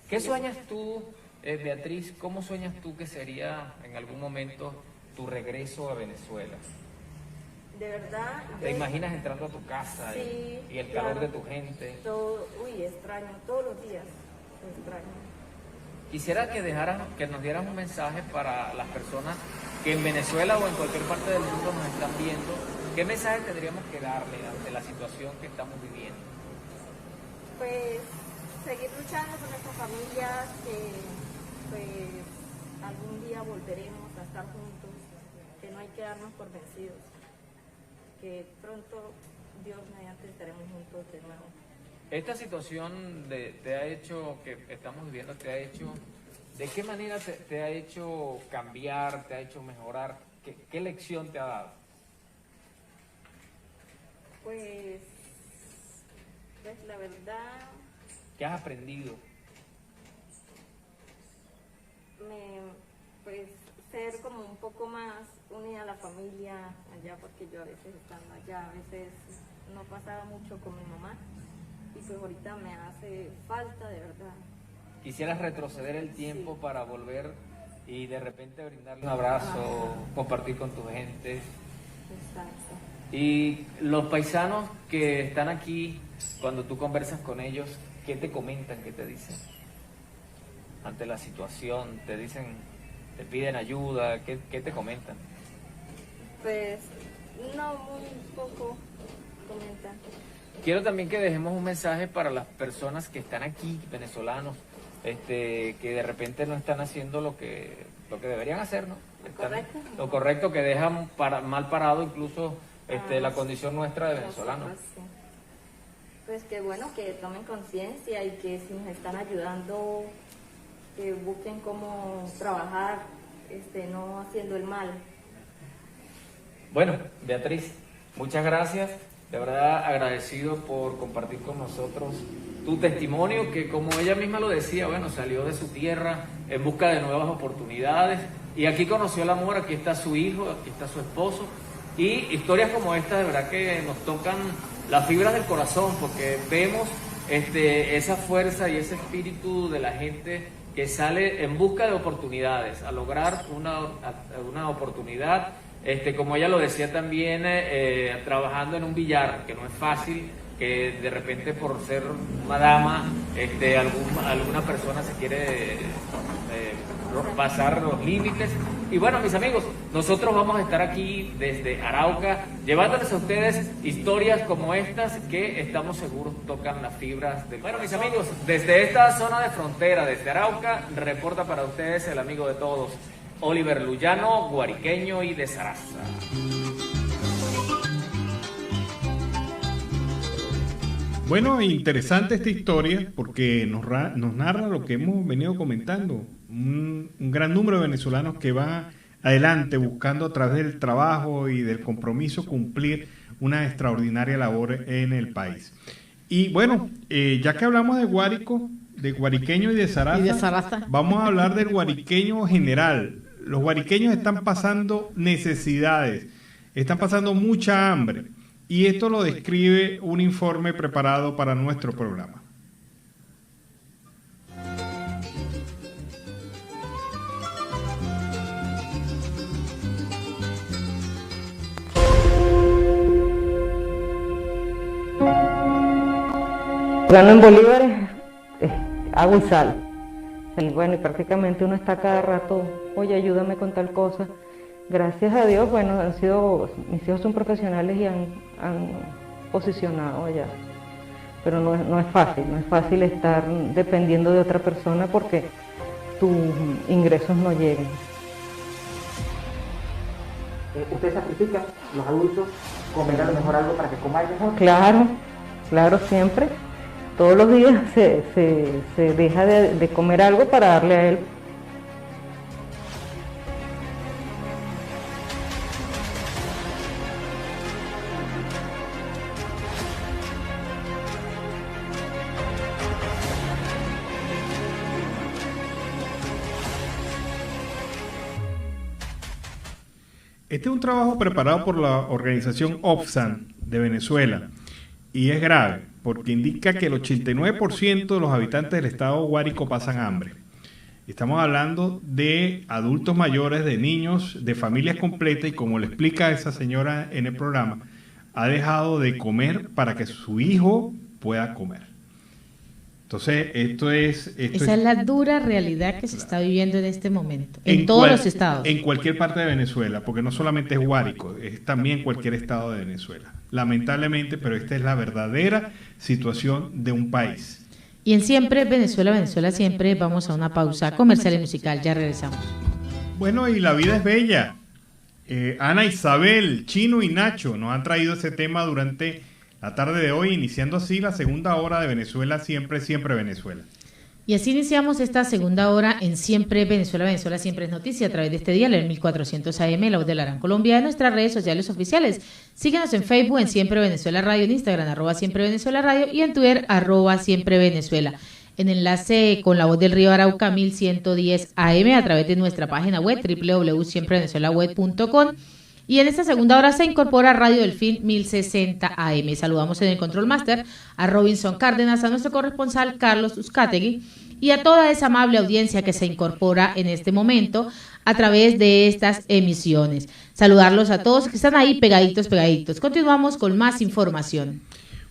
¿Qué sueñas tú, Beatriz? ¿Cómo sueñas tú que sería en algún momento tu regreso a Venezuela? De verdad. ¿Te imaginas entrando a tu casa Sí, y el claro. calor de tu gente? Extraño, todos los días, extraño. Quisiera que nos dieras un mensaje para las personas que en Venezuela o en cualquier parte del mundo nos están viendo. ¿Qué mensaje tendríamos que darle ante la situación que estamos viviendo? Pues seguir luchando con nuestras familias, que pues algún día volveremos a estar juntos, que no hay que darnos por vencidos, que pronto Dios mediante estaremos juntos de nuevo. Esta situación te ha hecho, que estamos viviendo, te ha hecho, ¿de qué manera te ha hecho cambiar, te ha hecho mejorar? ¿Qué lección te ha dado? Pues la verdad, ¿Qué has aprendido? pues ser como un poco más unida a la familia allá, porque yo a veces estando allá, a veces no pasaba mucho con mi mamá, y pues ahorita me hace falta de verdad. ¿Quisieras retroceder el tiempo para volver y de repente brindarle un abrazo, compartir con tu gente? Exacto. Y los paisanos que están aquí, cuando tú conversas con ellos, ¿qué te comentan, qué te dicen? Ante la situación, te dicen, te piden ayuda, ¿qué te comentan? Pues no, muy poco comentan. Quiero también que dejemos un mensaje para las personas que están aquí, venezolanos, que de repente no están haciendo lo que deberían hacer, ¿no? Lo correcto, que dejan mal parado incluso la condición nuestra de venezolanos. Sí. Pues que bueno, que tomen conciencia y que si nos están ayudando, que busquen cómo trabajar, no haciendo el mal. Bueno, Beatriz, muchas gracias. De verdad agradecido por compartir con nosotros tu testimonio, que como ella misma lo decía, bueno, salió de su tierra en busca de nuevas oportunidades y aquí conoció el amor, aquí está su hijo, aquí está su esposo, y historias como esta de verdad que nos tocan las fibras del corazón, porque vemos esa fuerza y ese espíritu de la gente que sale en busca de oportunidades, a lograr una oportunidad. Como ella lo decía también, trabajando en un billar, que no es fácil, que de repente por ser una dama, alguna persona se quiere pasar los límites. Y bueno, mis amigos, nosotros vamos a estar aquí desde Arauca, llevándoles a ustedes historias como estas que estamos seguros tocan las fibras del... Bueno, mis amigos, desde esta zona de frontera, desde Arauca, reporta para ustedes el amigo de todos, Oliver Luyano, guariqueño y de Zaraza. Bueno, interesante esta historia porque nos narra lo que hemos venido comentando. Un gran número de venezolanos que van adelante buscando a través del trabajo y del compromiso cumplir una extraordinaria labor en el país. Y bueno, ya que hablamos de Guárico, de guariqueño y de Zaraza, vamos a hablar del guariqueño general. Los guariqueños están pasando necesidades, están pasando mucha hambre, y esto lo describe un informe preparado para nuestro programa. Gano en bolívares, agua y sal. Y bueno, y prácticamente uno está cada rato, oye, ayúdame con tal cosa. Gracias a Dios, bueno, mis hijos son profesionales y han posicionado allá. Pero no es fácil estar dependiendo de otra persona porque tus ingresos no lleguen. ¿Usted sacrifica los adultos, comer a lo mejor algo para que comáis mejor? Claro, siempre. Todos los días se deja de comer algo para darle a él. Este es un trabajo preparado por la organización Oxfam de Venezuela y es grave porque indica que el 89% de los habitantes del estado Guárico pasan hambre. Estamos hablando de adultos mayores, de niños, de familias completas, y como le explica esa señora en el programa, ha dejado de comer para que su hijo pueda comer. Entonces, esa es la dura realidad que se está viviendo en este momento, en todos los estados. En cualquier parte de Venezuela, porque no solamente es Guárico, es también cualquier estado de Venezuela. Lamentablemente, pero esta es la verdadera situación de un país. Y en Siempre Venezuela, Venezuela Siempre, vamos a una pausa comercial y musical. Ya regresamos. Bueno, y la vida es bella. Ana Isabel, Chino y Nacho nos han traído ese tema durante la tarde de hoy, iniciando así la segunda hora de Venezuela Siempre, Siempre Venezuela. Y así iniciamos esta segunda hora en Siempre Venezuela, Venezuela Siempre es noticia a través de este día, el 1400 AM, La Voz de la Gran Colombia, en nuestras redes sociales oficiales. Síguenos en Facebook en Siempre Venezuela Radio, en Instagram @Siempre Venezuela Radio y en Twitter @Siempre Venezuela. En enlace con La Voz del Río Arauca 1110 AM a través de nuestra página web www.siemprevenezuelaweb.com. Y en esta segunda hora se incorpora Radio Delfín 1060 AM. Saludamos en el Control Master a Robinson Cárdenas, a nuestro corresponsal Carlos Uzcategui y a toda esa amable audiencia que se incorpora en este momento a través de estas emisiones. Saludarlos a todos que están ahí pegaditos. Continuamos con más información.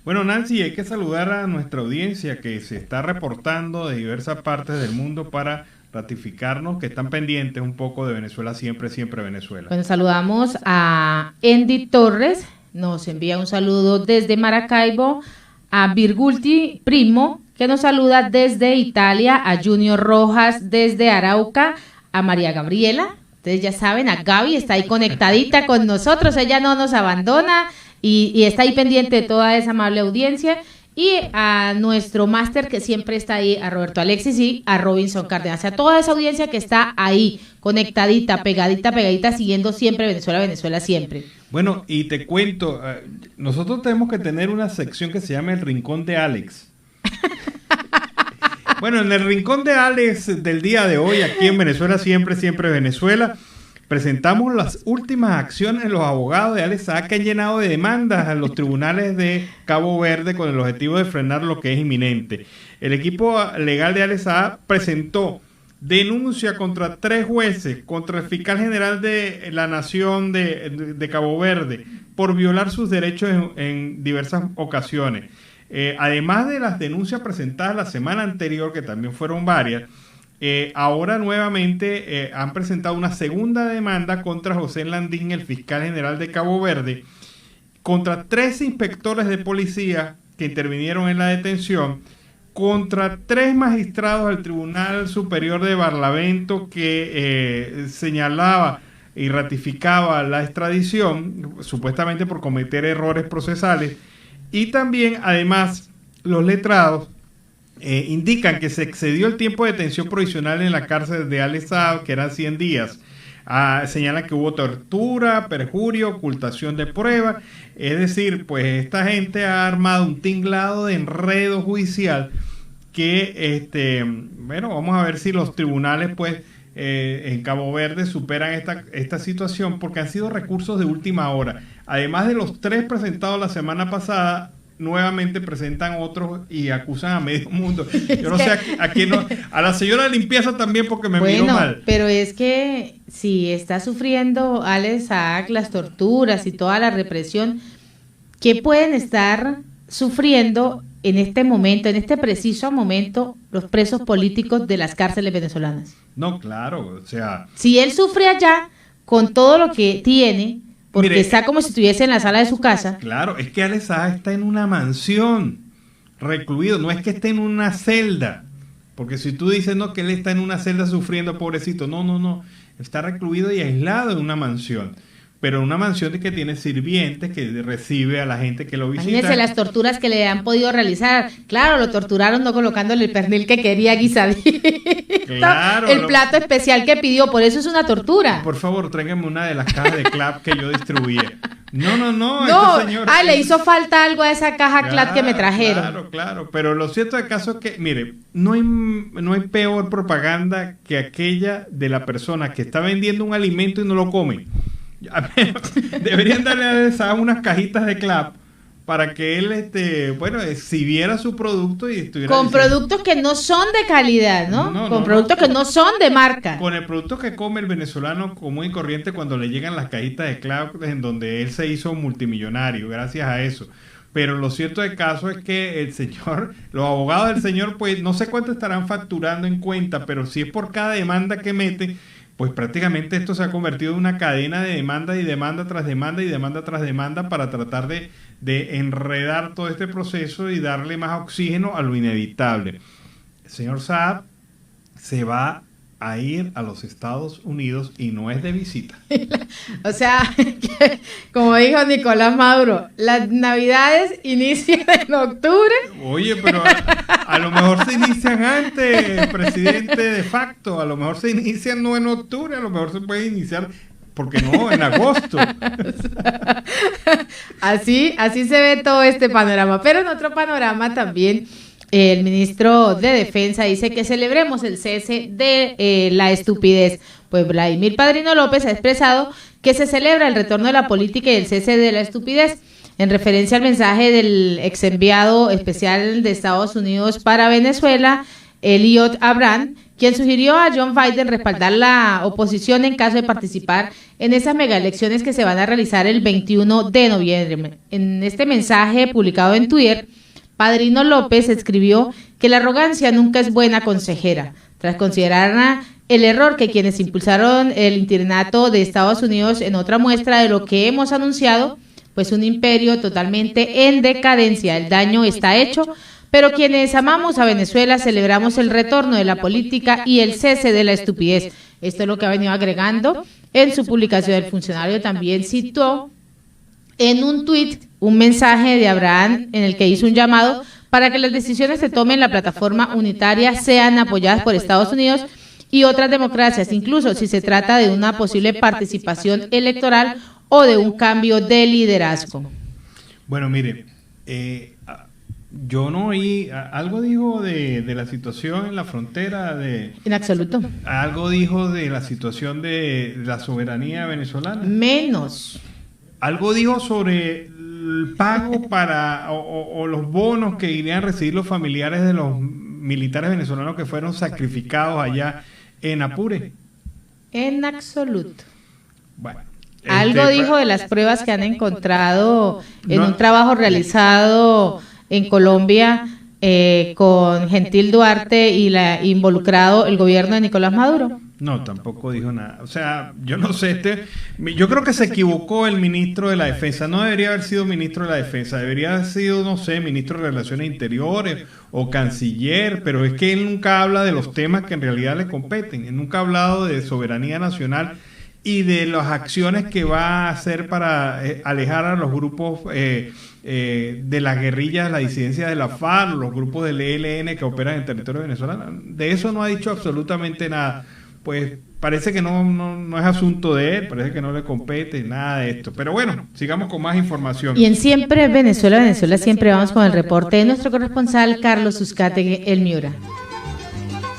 Bueno, Nancy, hay que saludar a nuestra audiencia que se está reportando de diversas partes del mundo para ratificarnos que están pendientes un poco de Venezuela Siempre, Siempre Venezuela. Bueno, saludamos a Andy Torres, nos envía un saludo desde Maracaibo, a Virgulti Primo, que nos saluda desde Italia, a Junior Rojas desde Arauca, a María Gabriela, ustedes ya saben, a Gaby, está ahí conectadita con nosotros, ella no nos abandona y está ahí pendiente de toda esa amable audiencia. Y a nuestro máster que siempre está ahí, a Roberto Alexis y a Robinson Cárdenas, a toda esa audiencia que está ahí, conectadita, pegadita, siguiendo siempre Venezuela, Venezuela Siempre. Bueno, y te cuento, nosotros tenemos que tener una sección que se llama El Rincón de Alex. Bueno, en el Rincón de Alex del día de hoy, aquí en Venezuela Siempre, Siempre Venezuela, presentamos las últimas acciones de los abogados de Alex Saab que han llenado de demandas a los tribunales de Cabo Verde con el objetivo de frenar lo que es inminente. El equipo legal de Alex Saab presentó denuncia contra 3 jueces, contra el fiscal general de la Nación de Cabo Verde, por violar sus derechos en diversas ocasiones. Además de las denuncias presentadas la semana anterior, que también fueron varias, ahora nuevamente han presentado una segunda demanda contra José Landín, el fiscal general de Cabo Verde, contra 3 inspectores de policía que intervinieron en la detención, contra 3 magistrados del Tribunal Superior de Barlavento que señalaba y ratificaba la extradición, supuestamente por cometer errores procesales, y también, además, los letrados indican que se excedió el tiempo de detención provisional en la cárcel de Alex Saab, que eran 100 días. Señalan que hubo tortura, perjurio, ocultación de pruebas. Es decir, pues esta gente ha armado un tinglado de enredo judicial que, bueno, vamos a ver si los tribunales, pues, en Cabo Verde superan esta situación, porque han sido recursos de última hora. Además de los 3 presentados la semana pasada, nuevamente presentan otros y acusan a medio mundo. Yo no sé a quién no, a la señora de limpieza también, porque me miró mal. Pero es que si está sufriendo Alex Saab las torturas y toda la represión, ¿qué pueden estar sufriendo en este momento, en este preciso momento, los presos políticos de las cárceles venezolanas? No, claro, o sea, si él sufre allá con todo lo que tiene, porque mire, está como si estuviese en la sala de su casa. Claro, es que Alex Saab está en una mansión, recluido, no es que esté en una celda, porque si tú dices no, que él está en una celda sufriendo, pobrecito, no, está recluido y aislado en una mansión, pero una mansión de que tiene sirvientes, que recibe a la gente que lo visita. Imagínense las torturas que le han podido realizar. Claro, lo torturaron no colocándole el pernil que quería guisadito. Claro, el plato especial que pidió, por eso es una tortura. Por favor, tráigame una de las cajas de CLAP que yo distribuía. No, este señor, le hizo falta algo a esa caja CLAP que me trajeron. Claro, pero lo cierto del caso es que, mire, no hay peor propaganda que aquella de la persona que está vendiendo un alimento y no lo come. Deberían darle a esa unas cajitas de CLAP para que él, bueno, exhibiera su producto y estuviera con diciendo, productos que no son de calidad, ¿no? No, Con no, productos no. que no son de marca. con el producto que come el venezolano común y corriente cuando le llegan las cajitas de Clark, en donde él se hizo multimillonario gracias a eso. Pero lo cierto del caso es que el señor, los abogados del señor, pues no sé cuánto estarán facturando en cuenta, pero si es por cada demanda que mete, pues prácticamente esto se ha convertido en una cadena de demanda y demanda tras demanda y demanda tras demanda para tratar de enredar todo este proceso y darle más oxígeno a lo inevitable. El señor Saab se va a ir a los Estados Unidos y no es de visita. O sea, como dijo Nicolás Maduro, las navidades inician en octubre. Oye, pero a lo mejor se inician antes, presidente de facto, a lo mejor se inician no en octubre, a lo mejor se puede iniciar, ¿por qué no?, en agosto. Así se ve todo este panorama. Pero en otro panorama también, el ministro de Defensa dice que celebremos el cese de la estupidez. Pues Vladimir Padrino López ha expresado que se celebra el retorno de la política y el cese de la estupidez, en referencia al mensaje del ex enviado especial de Estados Unidos para Venezuela, Elliot Abraham, quien sugirió a John Biden respaldar la oposición en caso de participar en esas megaelecciones que se van a realizar el 21 de noviembre. En este mensaje publicado en Twitter, Padrino López escribió que la arrogancia nunca es buena consejera, tras considerar el error que quienes impulsaron el interinato de Estados Unidos en otra muestra de lo que hemos anunciado, pues un imperio totalmente en decadencia. El daño está hecho, pero quienes amamos a Venezuela celebramos el retorno de la política y el cese de la estupidez. Esto es lo que ha venido agregando en su publicación. El funcionario también citó en un tuit un mensaje de Abraham en el que hizo un llamado para que las decisiones que tomen en la plataforma unitaria sean apoyadas por Estados Unidos y otras democracias, incluso si se trata de una posible participación electoral o de un cambio de liderazgo. Bueno, mire, yo no oí, algo dijo de la situación en la frontera, En absoluto. algo dijo de la situación de la soberanía venezolana. Menos. Algo dijo sobre el pago para o los bonos que irían a recibir los familiares de los militares venezolanos que fueron sacrificados allá en Apure. En absoluto. Bueno, Algo dijo de las pruebas que han encontrado en No. un trabajo realizado en Colombia con Gentil Duarte y involucrado el gobierno de Nicolás Maduro. No, tampoco dijo nada. O sea, yo no sé, yo creo que se equivocó el ministro de la Defensa. No debería haber sido ministro de la Defensa, debería haber sido, no sé, ministro de Relaciones Interiores o canciller, pero es que él nunca habla de los temas que en realidad le competen. Él nunca ha hablado de soberanía nacional y de las acciones que va a hacer para alejar a los grupos de las guerrillas, la disidencia de la FARC, los grupos del ELN que operan en el territorio venezolano. De eso no ha dicho absolutamente nada. Pues parece que no es asunto de él, parece que no le compete nada de esto. Pero bueno, sigamos con más información. Y en Siempre Venezuela, siempre vamos con el reporte de nuestro corresponsal Carlos Uzcategui, El Miura.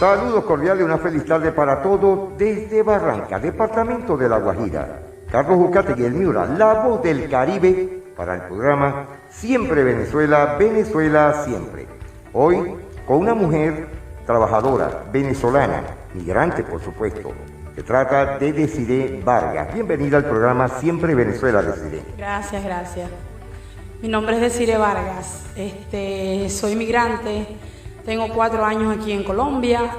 Saludos cordiales, una feliz tarde para todos desde Barranca, departamento de La Guajira. Carlos Uzcategui, El Miura, la voz del Caribe, para el programa Siempre Venezuela, Venezuela siempre. Hoy con una mujer trabajadora, venezolana, migrante por supuesto. Se trata de Desiree Vargas. Bienvenida al programa Siempre Venezuela, Desiree. Gracias. Mi nombre es Desiree Vargas. Soy migrante. Tengo 4 años aquí en Colombia.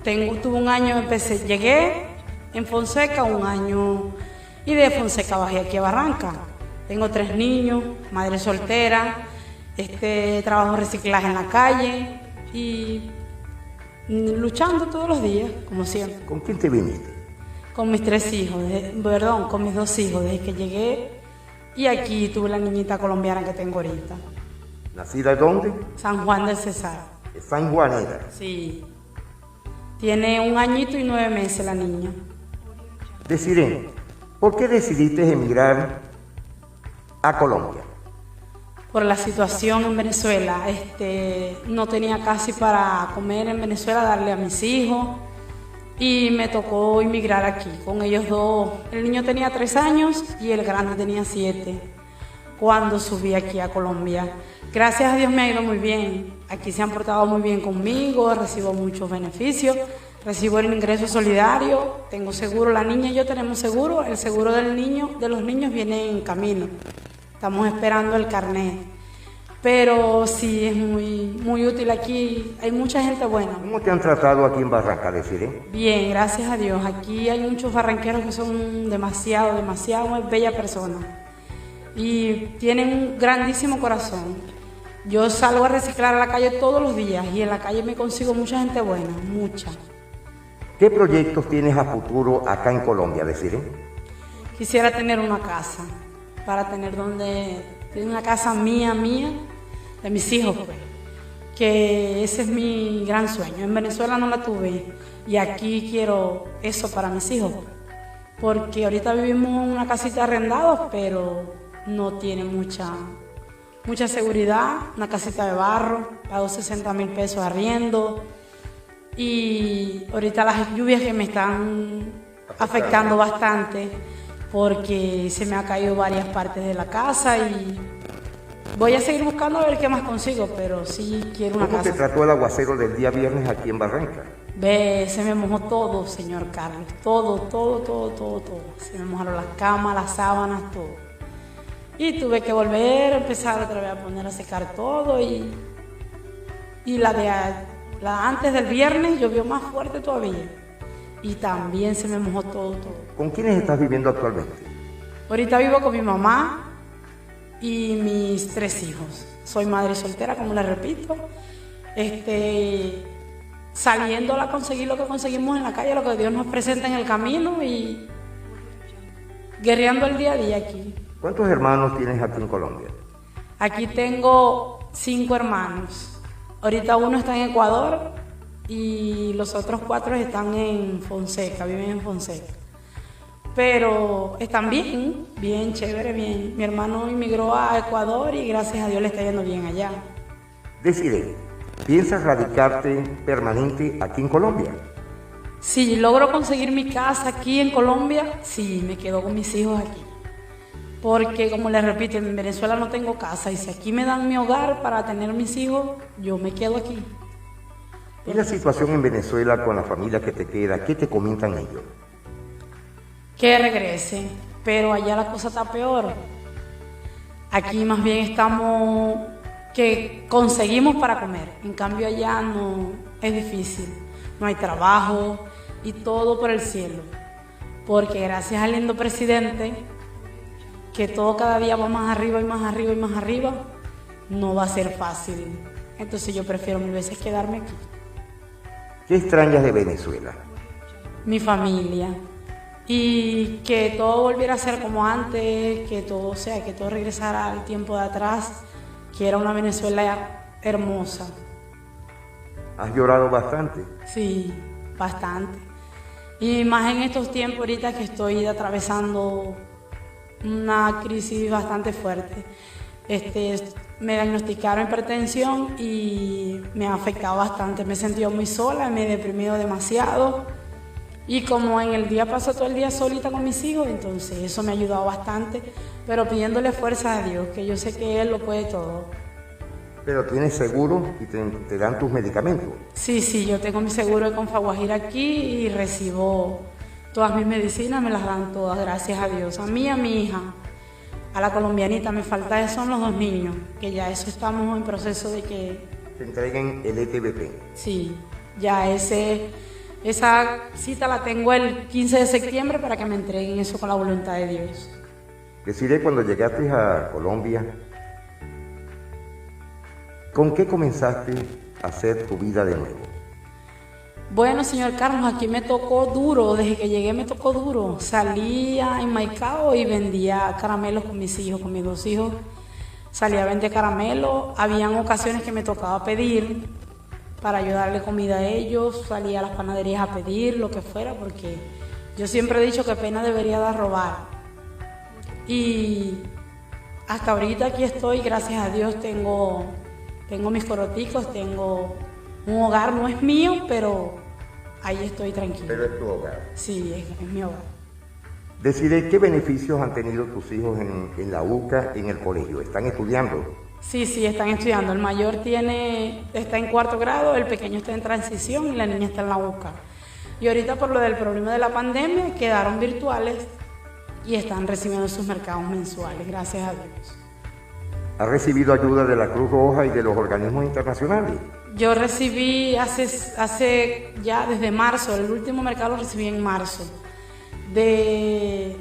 Tuve un año, llegué en Fonseca un año y de Fonseca bajé aquí a Barranca. Tengo 3 niños, madre soltera, trabajo reciclaje en la calle y luchando todos los días, como siempre. ¿Con quién te viniste? Con mis 3 hijos, con mis 2 hijos desde que llegué y aquí tuve la niñita colombiana que tengo ahorita. ¿Nacida dónde? San Juan del Cesar. De San Juanera. Sí. Tiene 1 añito y 9 meses la niña. Desiree, ¿por qué decidiste emigrar a Colombia? Por la situación en Venezuela. No tenía casi para comer en Venezuela, darle a mis hijos. Y me tocó emigrar aquí con ellos 2. El niño tenía 3 años y el grande tenía 7. cuando subí aquí a Colombia. Gracias a Dios me ha ido muy bien. Aquí se han portado muy bien conmigo, recibo muchos beneficios, recibo el ingreso solidario, tengo seguro, la niña y yo tenemos seguro, el seguro del niño, de los niños viene en camino. Estamos esperando el carnet. Pero sí, es muy útil aquí, hay mucha gente buena. ¿Cómo te han tratado aquí en Barranca, Desiree? Bien, gracias a Dios. Aquí hay muchos barranqueros que son demasiado bella persona. Y tienen un grandísimo corazón. Yo salgo a reciclar a la calle todos los días y en la calle me consigo mucha gente buena, mucha. ¿Qué proyectos tienes a futuro acá en Colombia, Desiree? Quisiera tener una casa, para tener una casa mía, de mis hijos, pues. Que ese es mi gran sueño. En Venezuela no la tuve y aquí quiero eso para mis hijos. Porque ahorita vivimos en una casita arrendada, pero no tiene mucha seguridad, una casita de barro, pago 60,000 pesos arriendo y ahorita las lluvias que me están afectando bastante porque se me ha caído varias partes de la casa y voy a seguir buscando a ver qué más consigo, pero sí quiero una casa. ¿Cómo te trató el aguacero del día viernes aquí en Barranca? Se me mojó todo, señor Carlos, todo. Se me mojaron las camas, las sábanas, todo. Y tuve que volver a empezar otra vez a poner a secar todo y la antes del viernes llovió más fuerte todavía y también se me mojó todo. ¿Con quiénes estás viviendo actualmente? Ahorita vivo con mi mamá y mis 3 hijos. Soy madre soltera, como les repito. Saliendo a conseguir lo que conseguimos en la calle, lo que Dios nos presenta en el camino y guerreando el día a día aquí. ¿Cuántos hermanos tienes aquí en Colombia? Aquí tengo 5 hermanos. Ahorita uno está en Ecuador y los otros 4 están en Fonseca, viven en Fonseca. Pero están bien chévere, bien. Mi hermano emigró a Ecuador y gracias a Dios le está yendo bien allá. Desiree, ¿piensas radicarte permanente aquí en Colombia? Si logro conseguir mi casa aquí en Colombia, sí, me quedo con mis hijos aquí. Porque, como les repito, en Venezuela no tengo casa y si aquí me dan mi hogar para tener mis hijos, yo me quedo aquí. ¿Y la situación en Venezuela con la familia que te queda? ¿Qué te comentan ellos? Que regrese, pero allá la cosa está peor. Aquí más bien estamos que conseguimos para comer, en cambio allá no, es difícil, no hay trabajo y todo por el cielo. Porque gracias al lindo presidente, que todo cada día va más arriba y más arriba y más arriba, no va a ser fácil. Entonces yo prefiero 1000 veces quedarme aquí. ¿Qué extrañas de Venezuela? Mi familia. Y que todo volviera a ser como antes, que todo regresara al tiempo de atrás, que era una Venezuela hermosa. ¿Has llorado bastante? Sí, bastante. Y más en estos tiempos ahorita que estoy atravesando una crisis bastante fuerte. Me diagnosticaron hipertensión y me ha afectado bastante. Me he sentido muy sola, me he deprimido demasiado. Y como en el día paso todo el día solita con mis hijos, entonces eso me ha ayudado bastante. Pero pidiéndole fuerza a Dios, que yo sé que Él lo puede todo. ¿Pero tienes seguro y te dan tus medicamentos? Sí, yo tengo mi seguro de Confaguajira aquí y recibo todas mis medicinas, me las dan todas, gracias a Dios. A mí y a mi hija, a la colombianita, me falta son los 2 niños, que ya eso estamos en proceso de que... ¿Te entreguen el ETBP? Sí, ya esa cita la tengo el 15 de septiembre para que me entreguen eso con la voluntad de Dios. Desiree, cuando llegaste a Colombia, ¿con qué comenzaste a hacer tu vida de nuevo? Bueno, señor Carlos, aquí me tocó duro, desde que llegué me tocó duro. Salía en Maicao y vendía caramelos con mis hijos, con mis 2 hijos. Salía a vender caramelos, habían ocasiones que me tocaba pedir para ayudarle comida a ellos, salía a las panaderías a pedir, lo que fuera, porque yo siempre he dicho que pena debería dar robar. Y hasta ahorita aquí estoy, gracias a Dios, tengo mis coroticos, tengo un hogar, no es mío, pero ahí estoy tranquila. Pero es tu hogar. Sí, es mi hogar. Deciré qué beneficios han tenido tus hijos en la UCA, en el colegio. ¿Están estudiando? Sí, están estudiando. El mayor está en 4º grado, el pequeño está en transición y la niña está en la UCA. Y ahorita por lo del problema de la pandemia quedaron virtuales y están recibiendo sus mercados mensuales, gracias a Dios. ¿Ha recibido ayuda de la Cruz Roja y de los organismos internacionales? Yo recibí hace ya desde marzo, el último mercado lo recibí en marzo. De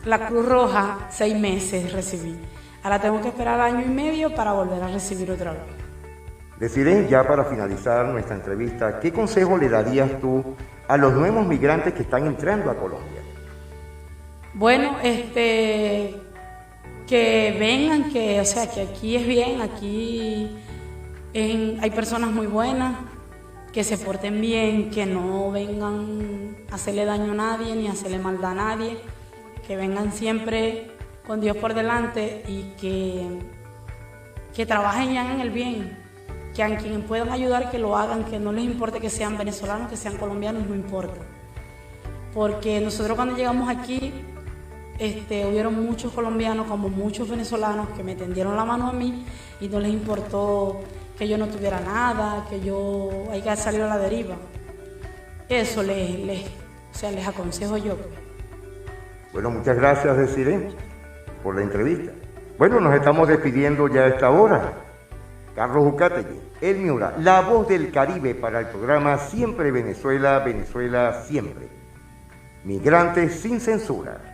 la Cruz Roja, 6 meses recibí. Ahora tengo que esperar 1 año y medio para volver a recibir otra vez. Deciré, ya para finalizar nuestra entrevista, ¿qué consejo le darías tú a los nuevos migrantes que están entrando a Colombia? Bueno, que vengan, que aquí es bien, aquí hay personas muy buenas, que se porten bien, que no vengan a hacerle daño a nadie ni a hacerle maldad a nadie, que vengan siempre con Dios por delante y que trabajen y hagan el bien, que a quien puedan ayudar que lo hagan, que no les importe que sean venezolanos, que sean colombianos, no importa. Porque nosotros cuando llegamos aquí, hubieron muchos colombianos como muchos venezolanos que me tendieron la mano a mí y no les importó que yo no tuviera nada, que yo haya salido a la deriva. Eso les aconsejo yo. Bueno, muchas gracias, Desiree, por la entrevista. Bueno, nos estamos despidiendo ya a esta hora. Carlos Ucategui, El Miura, la voz del Caribe para el programa Siempre Venezuela, Venezuela Siempre. Migrantes sin censura.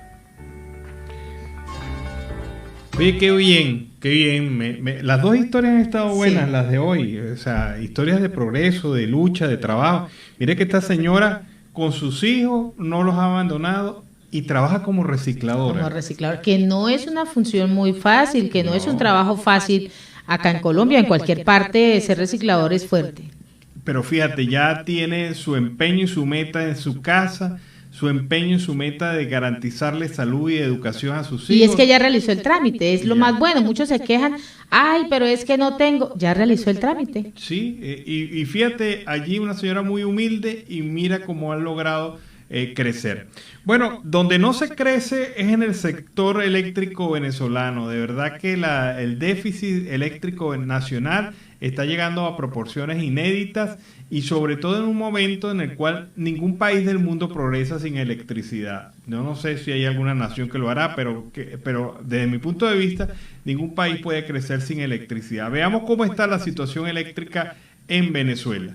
Oye, qué bien, qué bien. Las dos historias han estado buenas, sí. Las de hoy. O sea, historias de progreso, de lucha, de trabajo. Mire que esta señora con sus hijos no los ha abandonado y trabaja como recicladora. Como recicladora, que no es una función muy fácil, que no es un trabajo fácil acá en Colombia, en cualquier parte ser reciclador es fuerte. Pero fíjate, ya tiene su empeño y su meta en su casa, su empeño y su meta de garantizarle salud y educación a sus hijos. Y es que ya realizó el trámite, es lo más bueno. Muchos se quejan, ay, pero es que no tengo. Ya realizó el trámite. Sí, y fíjate, allí una señora muy humilde y mira cómo han logrado crecer. Bueno, donde no se crece es en el sector eléctrico venezolano. De verdad que el déficit eléctrico nacional está llegando a proporciones inéditas y sobre todo en un momento en el cual ningún país del mundo progresa sin electricidad. Yo no sé si hay alguna nación que lo hará, pero desde mi punto de vista, ningún país puede crecer sin electricidad. Veamos cómo está la situación eléctrica en Venezuela.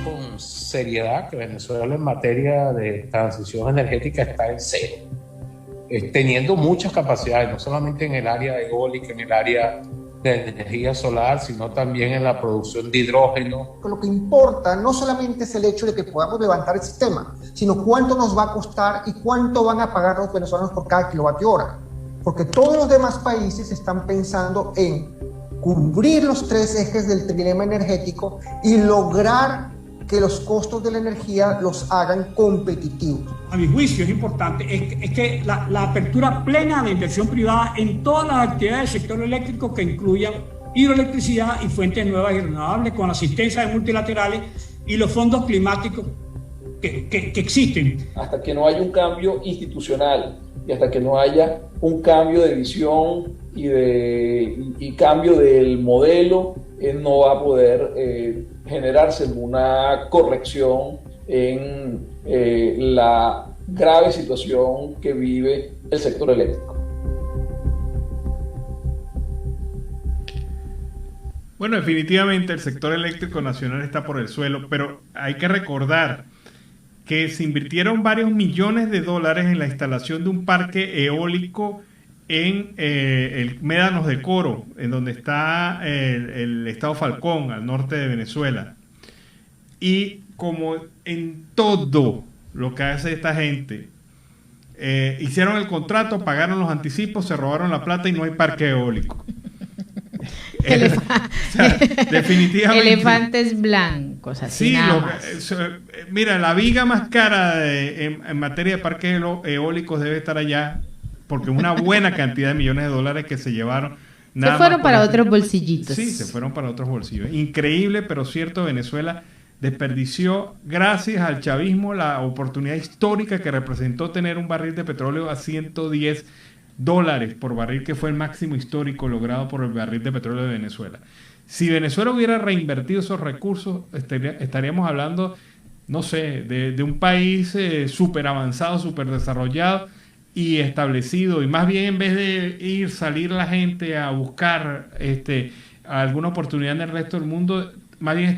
Con seriedad que Venezuela en materia de transición energética está en cero, teniendo muchas capacidades, no solamente en el área eólica, en el área de energía solar, sino también en la producción de hidrógeno. Lo que importa no solamente es el hecho de que podamos levantar el sistema, sino cuánto nos va a costar y cuánto van a pagar los venezolanos por cada kilovatio hora, porque todos los demás países están pensando en cubrir los 3 ejes del trilema energético y lograr que los costos de la energía los hagan competitivos. A mi juicio es importante es que la apertura plena de inversión privada en todas las actividades del sector eléctrico que incluyan hidroelectricidad y fuentes nuevas y renovables con asistencia de multilaterales y los fondos climáticos que existen. Hasta que no haya un cambio institucional y hasta que no haya un cambio de visión y cambio del modelo, no va a poder generarse una corrección en la grave situación que vive el sector eléctrico. Bueno, definitivamente el sector eléctrico nacional está por el suelo, pero hay que recordar que se invirtieron varios millones de dólares en la instalación de un parque eólico en el Médanos de Coro, en donde está el estado Falcón, al norte de Venezuela. Y como en todo lo que hace esta gente, hicieron el contrato, pagaron los anticipos, se robaron la plata y no hay parque eólico. Definitivamente. Elefantes blancos, así sí, nada más. Mira, la viga más cara en materia de parques eólicos debe estar allá, porque una buena cantidad de millones de dólares que se llevaron. Se fueron para otros bolsillitos. Sí, se fueron para otros bolsillos. Increíble, pero cierto, Venezuela desperdició, gracias al chavismo, la oportunidad histórica que representó tener un barril de petróleo a $110 por barril, que fue el máximo histórico logrado por el barril de petróleo de Venezuela. Si Venezuela hubiera reinvertido esos recursos, estaríamos hablando, no sé, de un país súper avanzado, súper desarrollado y establecido, y más bien en vez de salir la gente a buscar alguna oportunidad en el resto del mundo, más bien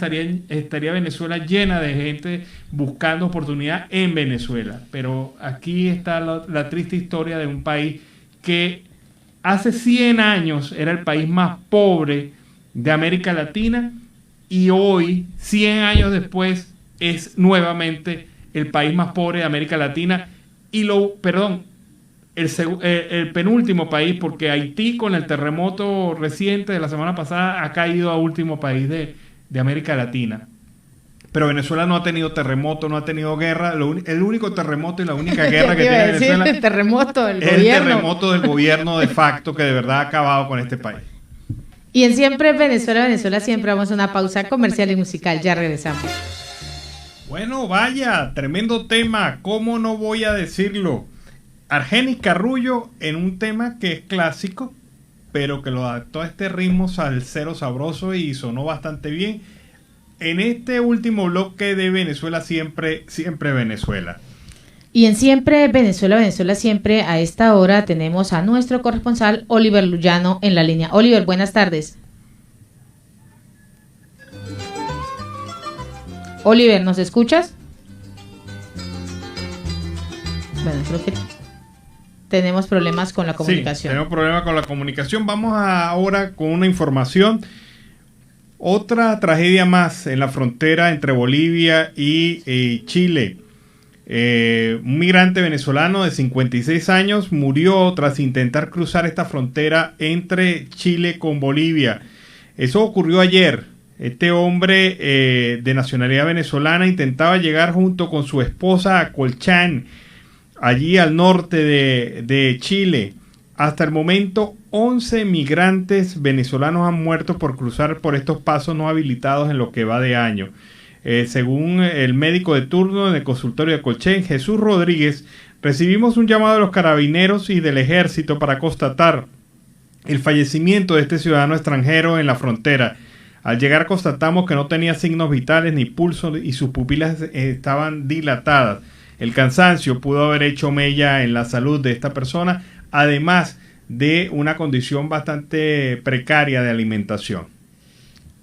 estaría Venezuela llena de gente buscando oportunidad en Venezuela. Pero aquí está la triste historia de un país que hace 100 años era el país más pobre de América Latina y hoy, 100 años después, es nuevamente el país más pobre de América Latina y el penúltimo país, porque Haití, con el terremoto reciente de la semana pasada, ha caído a último país de América Latina. Pero Venezuela no ha tenido terremoto, no ha tenido guerra. El único terremoto y la única guerra que tiene Venezuela el terremoto del es gobierno. El terremoto del gobierno de facto, que de verdad ha acabado con este país. Y en Siempre Venezuela siempre vamos a una pausa comercial y musical. Ya regresamos. Bueno, vaya, tremendo tema. ¿Cómo no voy a decirlo? Argenis Carrullo en un tema que es clásico, pero que lo adaptó a este ritmo salsero sabroso y sonó bastante bien. En este último bloque de Venezuela siempre Venezuela. Y en Siempre Venezuela siempre, a esta hora tenemos a nuestro corresponsal Oliver Luyano en la línea. Oliver, buenas tardes. Oliver, ¿nos escuchas? Bueno, creo que tenemos problemas con la comunicación. Sí, tenemos problemas con la comunicación. Vamos ahora con una información. Otra tragedia más en la frontera entre Bolivia y Chile. Un migrante venezolano de 56 años murió tras intentar cruzar esta frontera entre Chile con Bolivia. Eso ocurrió ayer. Este hombre de nacionalidad venezolana intentaba llegar junto con su esposa a Colchán, allí al norte de Chile. Hasta el momento, 11 migrantes venezolanos han muerto por cruzar por estos pasos no habilitados en lo que va de año. Según el médico de turno en el consultorio de Colchán, Jesús Rodríguez, recibimos un llamado de los carabineros y del ejército para constatar el fallecimiento de este ciudadano extranjero en la frontera. Al llegar constatamos que no tenía signos vitales ni pulso y sus pupilas estaban dilatadas. El cansancio pudo haber hecho mella en la salud de esta persona, además de una condición bastante precaria de alimentación.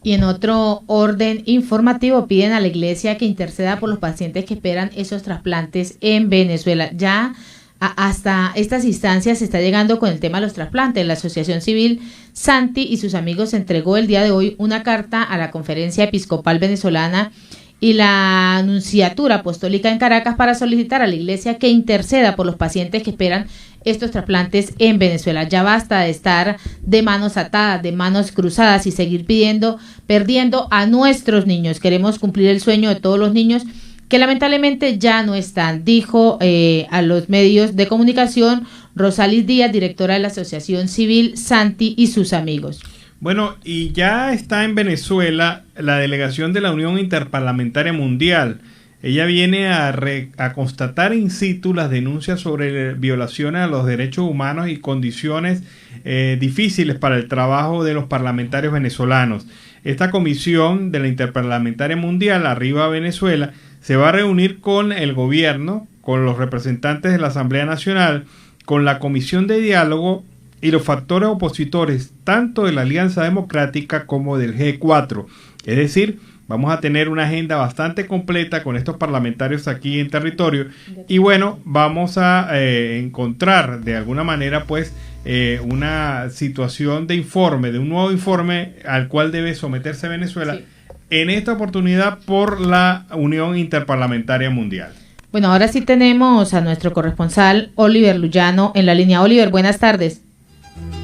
Y en otro orden informativo, piden a la Iglesia que interceda por los pacientes que esperan esos trasplantes en Venezuela. Ya hasta estas instancias se está llegando con el tema de los trasplantes. La Asociación Civil Santi y sus amigos entregó el día de hoy una carta a la Conferencia Episcopal Venezolana y la Nunciatura Apostólica en Caracas para solicitar a la Iglesia que interceda por los pacientes que esperan estos trasplantes en Venezuela. Ya basta de estar de manos atadas, de manos cruzadas y seguir perdiendo a nuestros niños. Queremos cumplir el sueño de todos los niños que lamentablemente ya no están, dijo a los medios de comunicación Rosalis Díaz, directora de la Asociación Civil Santi y sus amigos. Bueno, y ya está en Venezuela la delegación de la Unión Interparlamentaria Mundial. Ella viene a constatar in situ las denuncias sobre violaciones a los derechos humanos y condiciones difíciles para el trabajo de los parlamentarios venezolanos. Esta comisión de la Interparlamentaria Mundial, Arriba Venezuela, se va a reunir con el gobierno, con los representantes de la Asamblea Nacional, con la Comisión de Diálogo y los factores opositores, tanto de la Alianza Democrática como del G4. Es decir, vamos a tener una agenda bastante completa con estos parlamentarios aquí en territorio. Y bueno, vamos a encontrar de alguna manera pues una situación de informe, de un nuevo informe al cual debe someterse Venezuela, sí, en esta oportunidad por la Unión Interparlamentaria Mundial. Bueno, ahora sí tenemos a nuestro corresponsal Oliver Luyano en la línea. Oliver, buenas tardes.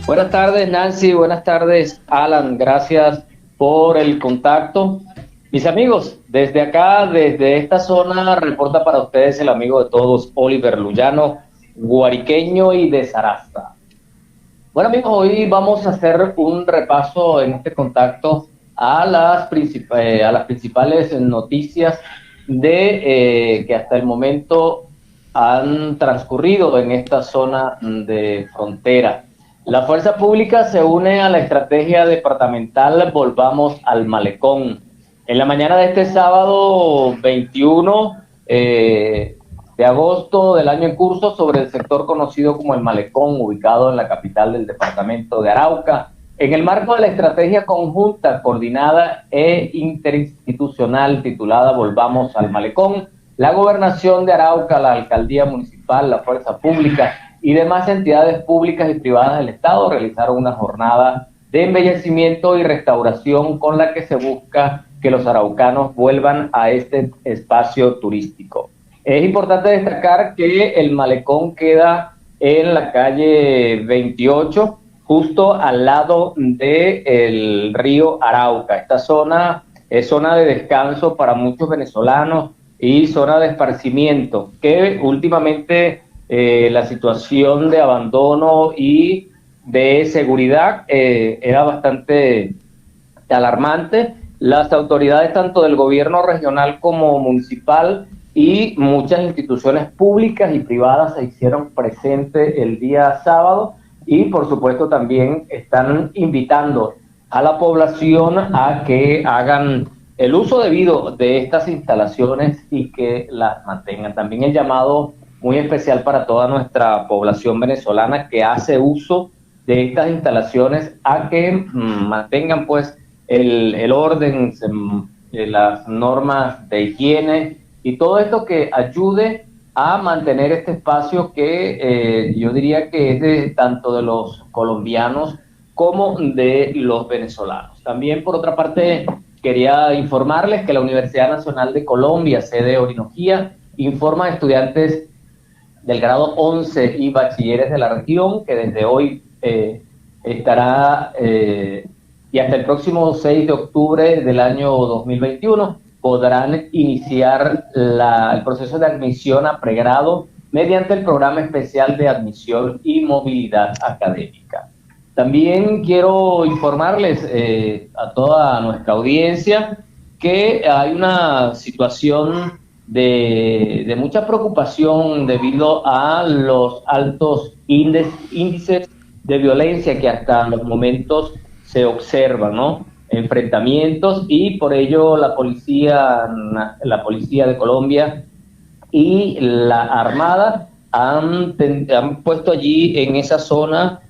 Buenas tardes, Nancy. Buenas tardes, Alan. Gracias por el contacto. Mis amigos, desde acá, desde esta zona, reporta para ustedes el amigo de todos, Oliver Luyano, guariqueño y de Saraza. Bueno, amigos, hoy vamos a hacer un repaso en este contacto a las principales noticias que hasta el momento han transcurrido en esta zona de frontera. La fuerza pública se une a la estrategia departamental Volvamos al Malecón. En la mañana de este sábado 21 de agosto del año en curso, sobre el sector conocido como el Malecón, ubicado en la capital del departamento de Arauca, en el marco de la estrategia conjunta, coordinada e interinstitucional titulada Volvamos al Malecón, la Gobernación de Arauca, la Alcaldía Municipal, la Fuerza Pública y demás entidades públicas y privadas del Estado realizaron una jornada de embellecimiento y restauración con la que se busca que los araucanos vuelvan a este espacio turístico. Es importante destacar que el Malecón queda en la calle 28, justo al lado del río Arauca. Esta zona es zona de descanso para muchos venezolanos y zona de esparcimiento, que últimamente la situación de abandono y de seguridad era bastante alarmante. Las autoridades tanto del gobierno regional como municipal y muchas instituciones públicas y privadas se hicieron presentes el día sábado y por supuesto también están invitando a la población a que hagan el uso debido de estas instalaciones y que las mantengan. También el llamado muy especial para toda nuestra población venezolana que hace uso de estas instalaciones a que mantengan pues el orden, las normas de higiene y todo esto que ayude a mantener este espacio que yo diría que es de tanto de los colombianos como de los venezolanos. También por otra parte quería informarles que la Universidad Nacional de Colombia, sede Orinoquía, informa a estudiantes del grado 11 y bachilleres de la región que desde hoy estará y hasta el próximo 6 de octubre del año 2021 podrán iniciar el proceso de admisión a pregrado mediante el programa especial de admisión y movilidad académica. También quiero informarles a toda nuestra audiencia que hay una situación de mucha preocupación debido a los altos índices de violencia que hasta los momentos se observan, ¿no? Enfrentamientos, y por ello la policía de Colombia y la Armada han puesto allí en esa zona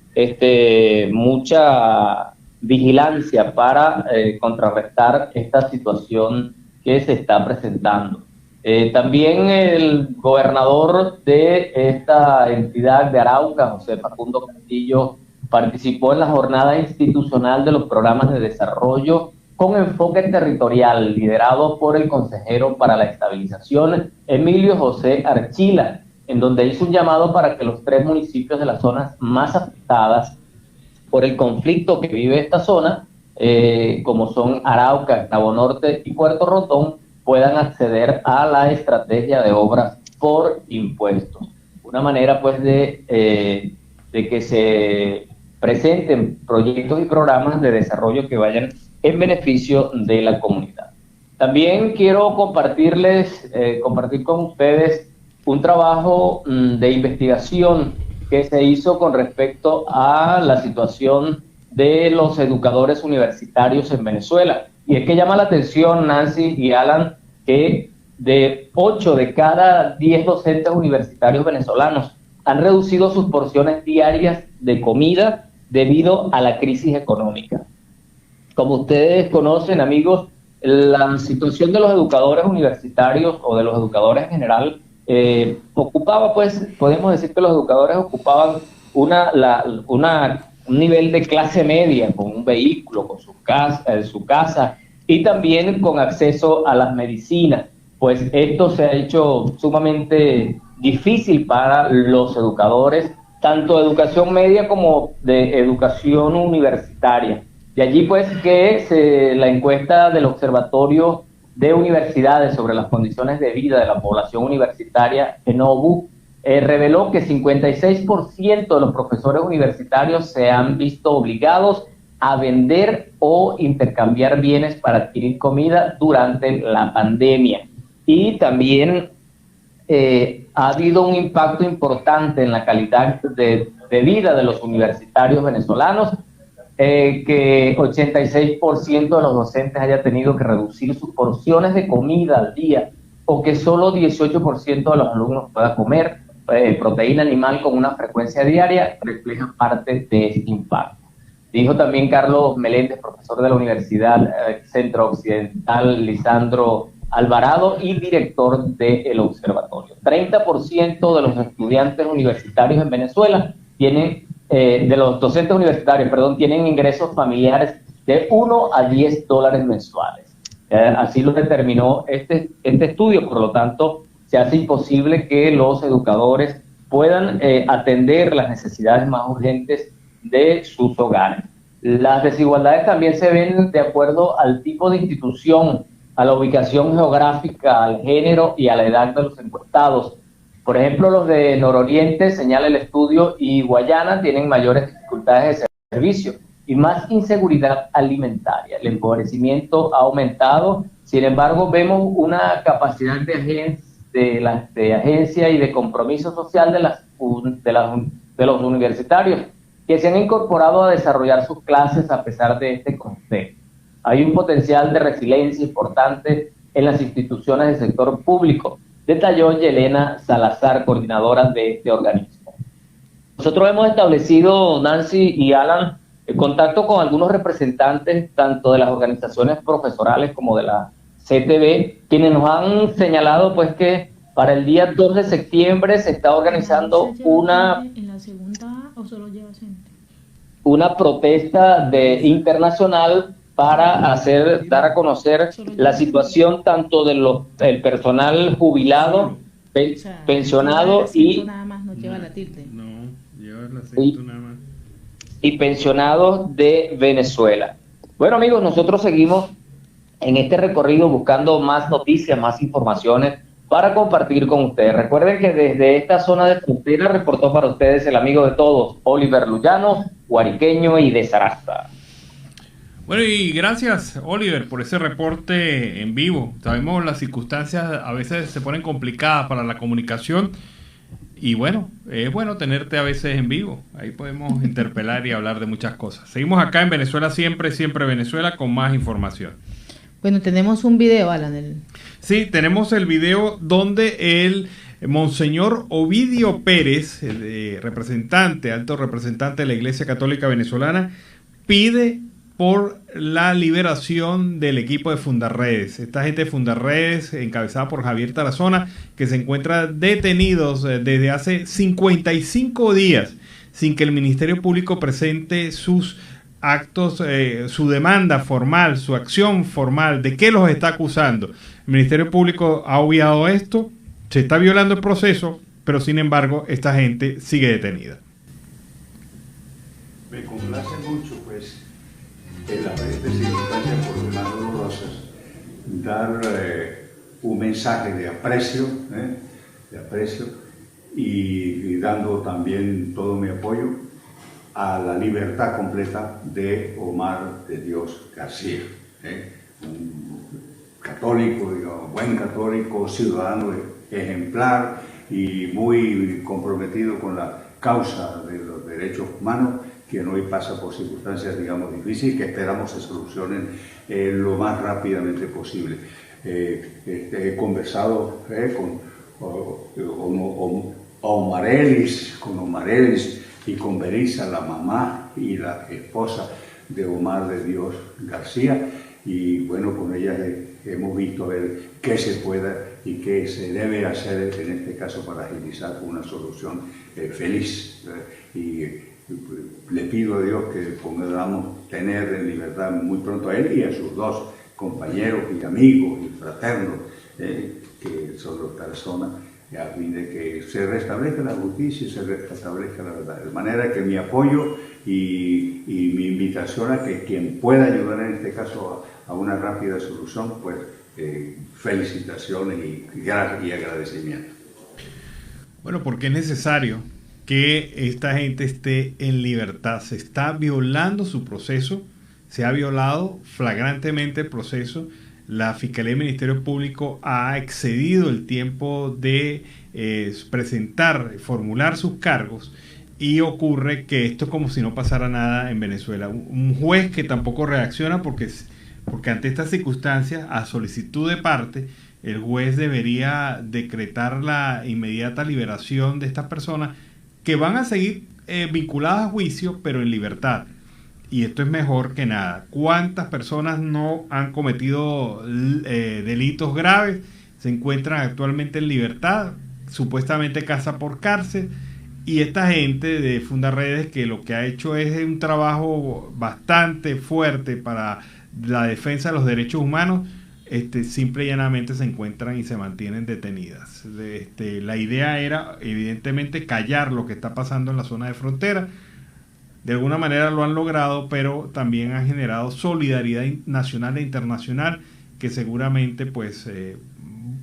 mucha vigilancia para contrarrestar esta situación que se está presentando. También el gobernador de esta entidad de Arauca, José Facundo Castillo, participó en la jornada institucional de los programas de desarrollo con enfoque territorial, liderado por el consejero para la estabilización, Emilio José Archila, en donde hizo un llamado para que los 3 municipios de las zonas más afectadas por el conflicto que vive esta zona, como son Arauca, Cabo Norte y Puerto Rondón, puedan acceder a la estrategia de obras por impuestos. Una manera pues de que se presenten proyectos y programas de desarrollo que vayan en beneficio de la comunidad. También quiero compartir con ustedes un trabajo de investigación que se hizo con respecto a la situación de los educadores universitarios en Venezuela. Y es que llama la atención, Nancy y Alan, que de 8 de cada 10 docentes universitarios venezolanos han reducido sus porciones diarias de comida debido a la crisis económica. Como ustedes conocen, amigos, la situación de los educadores universitarios o de los educadores en general ocupaba, pues, podemos decir que los educadores ocupaban un nivel de clase media, con un vehículo, con su casa y también con acceso a las medicinas. Pues esto se ha hecho sumamente difícil para los educadores, tanto de educación media como de educación universitaria. De allí pues que la encuesta del Observatorio de Universidades sobre las condiciones de vida de la población universitaria, ENOBU, reveló que 56% de los profesores universitarios se han visto obligados a vender o intercambiar bienes para adquirir comida durante la pandemia. Y también ha habido un impacto importante en la calidad de vida de los universitarios venezolanos, que 86% de los docentes haya tenido que reducir sus porciones de comida al día, o que solo 18% de los alumnos pueda comer proteína animal con una frecuencia diaria, refleja parte de este impacto. Dijo también Carlos Meléndez, profesor de la Universidad Centro Occidental Lisandro Alvarado y director del observatorio. 30% de los estudiantes universitarios en Venezuela tienen, de los docentes universitarios, perdón, tienen ingresos familiares de 1 a 10 dólares mensuales. Así lo determinó este estudio, por lo tanto, se hace imposible que los educadores puedan atender las necesidades más urgentes de sus hogares. Las desigualdades también se ven de acuerdo al tipo de institución, a la ubicación geográfica, al género y a la edad de los encuestados. Por ejemplo, los de Nororiente, señala el estudio, y Guayana tienen mayores dificultades de servicio y más inseguridad alimentaria. El empobrecimiento ha aumentado, sin embargo, vemos una capacidad de agencia y de compromiso social de los universitarios, que se han incorporado a desarrollar sus clases a pesar de este contexto. Hay un potencial de resiliencia importante en las instituciones del sector público, detalló Yelena Salazar, coordinadora de este organismo. Nosotros hemos establecido, Nancy y Alan, el contacto con algunos representantes tanto de las organizaciones profesorales como de la CTV, quienes nos han señalado pues que para el día 2 de septiembre se está organizando una protesta internacional para dar a conocer la situación tanto del personal jubilado, pensionado y pensionados de Venezuela. Bueno, amigos, nosotros seguimos en este recorrido buscando más noticias, más informaciones para compartir con ustedes. Recuerden que desde esta zona de frontera reportó para ustedes el amigo de todos, Oliver Luyano, guariqueño y de Saraza. Bueno, y gracias, Oliver, por ese reporte en vivo. Sabemos las circunstancias a veces se ponen complicadas para la comunicación y bueno, es bueno tenerte a veces en vivo. Ahí podemos interpelar y hablar de muchas cosas. Seguimos acá en Venezuela Siempre, Siempre Venezuela, con más información. Bueno, tenemos un video, Alan. Sí, tenemos el video donde el Monseñor Ovidio Pérez, alto representante de la Iglesia Católica Venezolana, pide por la liberación del equipo de Fundarredes. Esta gente de Fundarredes, encabezada por Javier Tarazona, que se encuentra detenidos desde hace 55 días sin que el Ministerio Público presente sus actos, su demanda formal, su acción formal, de qué los está acusando. El Ministerio Público ha obviado esto, se está violando el proceso, pero sin embargo esta gente sigue detenida. Me complace mucho, pues, en la presente circunstancia, por lo demás dolorosas, dar un mensaje de aprecio y dando también todo mi apoyo a la libertad completa de Omar de Dios García, un católico, digamos, buen católico, ciudadano ejemplar y muy comprometido con la causa de los derechos humanos, quien hoy pasa por circunstancias, digamos, difíciles, que esperamos se solucionen lo más rápidamente posible. He conversado con Omar Ellis y con Berisa, la mamá y la esposa de Omar de Dios García, y bueno, con ellas hemos visto a ver qué se pueda y qué se debe hacer en este caso para agilizar una solución feliz. Y le pido a Dios que podamos tener en libertad muy pronto a él y a sus dos compañeros y amigos y fraternos, que son los Tarazona, a fin de que se restablezca la justicia y se restablezca la verdad. De manera que mi apoyo y mi invitación a que quien pueda ayudar en este caso a una rápida solución, pues felicitaciones y agradecimiento. Bueno, porque es necesario que esta gente esté en libertad. Se está violando su proceso, se ha violado flagrantemente el proceso. La Fiscalía y el Ministerio Público ha excedido el tiempo de formular sus cargos, y ocurre que esto es como si no pasara nada en Venezuela. Un juez que tampoco reacciona porque ante estas circunstancias, a solicitud de parte, el juez debería decretar la inmediata liberación de estas personas que van a seguir vinculadas a juicio, pero en libertad. Y esto es mejor que nada. ¿Cuántas personas no han cometido delitos graves? Se encuentran actualmente en libertad, supuestamente casa por cárcel. Y esta gente de Fundaredes, que lo que ha hecho es un trabajo bastante fuerte para la defensa de los derechos humanos, simple y llanamente se encuentran y se mantienen detenidas. La idea era evidentemente callar lo que está pasando en la zona de frontera. De alguna manera lo han logrado, pero también han generado solidaridad nacional e internacional que seguramente pues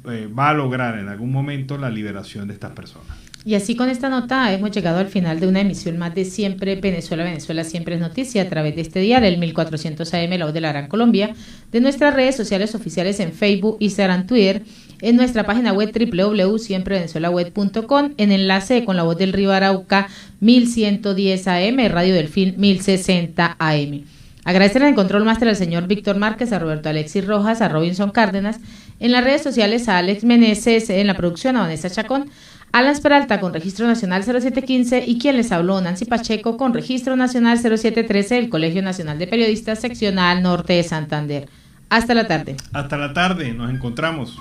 va a lograr en algún momento la liberación de estas personas. Y así con esta nota hemos llegado al final de una emisión más de Siempre Venezuela. Venezuela siempre es noticia, a través de este dial, el 1400 AM, la voz de la Gran Colombia, de nuestras redes sociales oficiales en Facebook, Instagram, Twitter, en nuestra página web www.siemprevenezuelaweb.com, en enlace con la voz del Río Arauca 1110 AM, Radio Delfín 1060 AM. Agradecer al control máster al señor Víctor Márquez, a Roberto Alexis Rojas, a Robinson Cárdenas, en las redes sociales a Alex Meneses, en la producción a Vanessa Chacón, Alan Peralta con registro nacional 0715 y quien les habló, Nancy Pacheco, con registro nacional 0713 del Colegio Nacional de Periodistas seccional Norte de Santander. Hasta la tarde. Hasta la tarde, nos encontramos.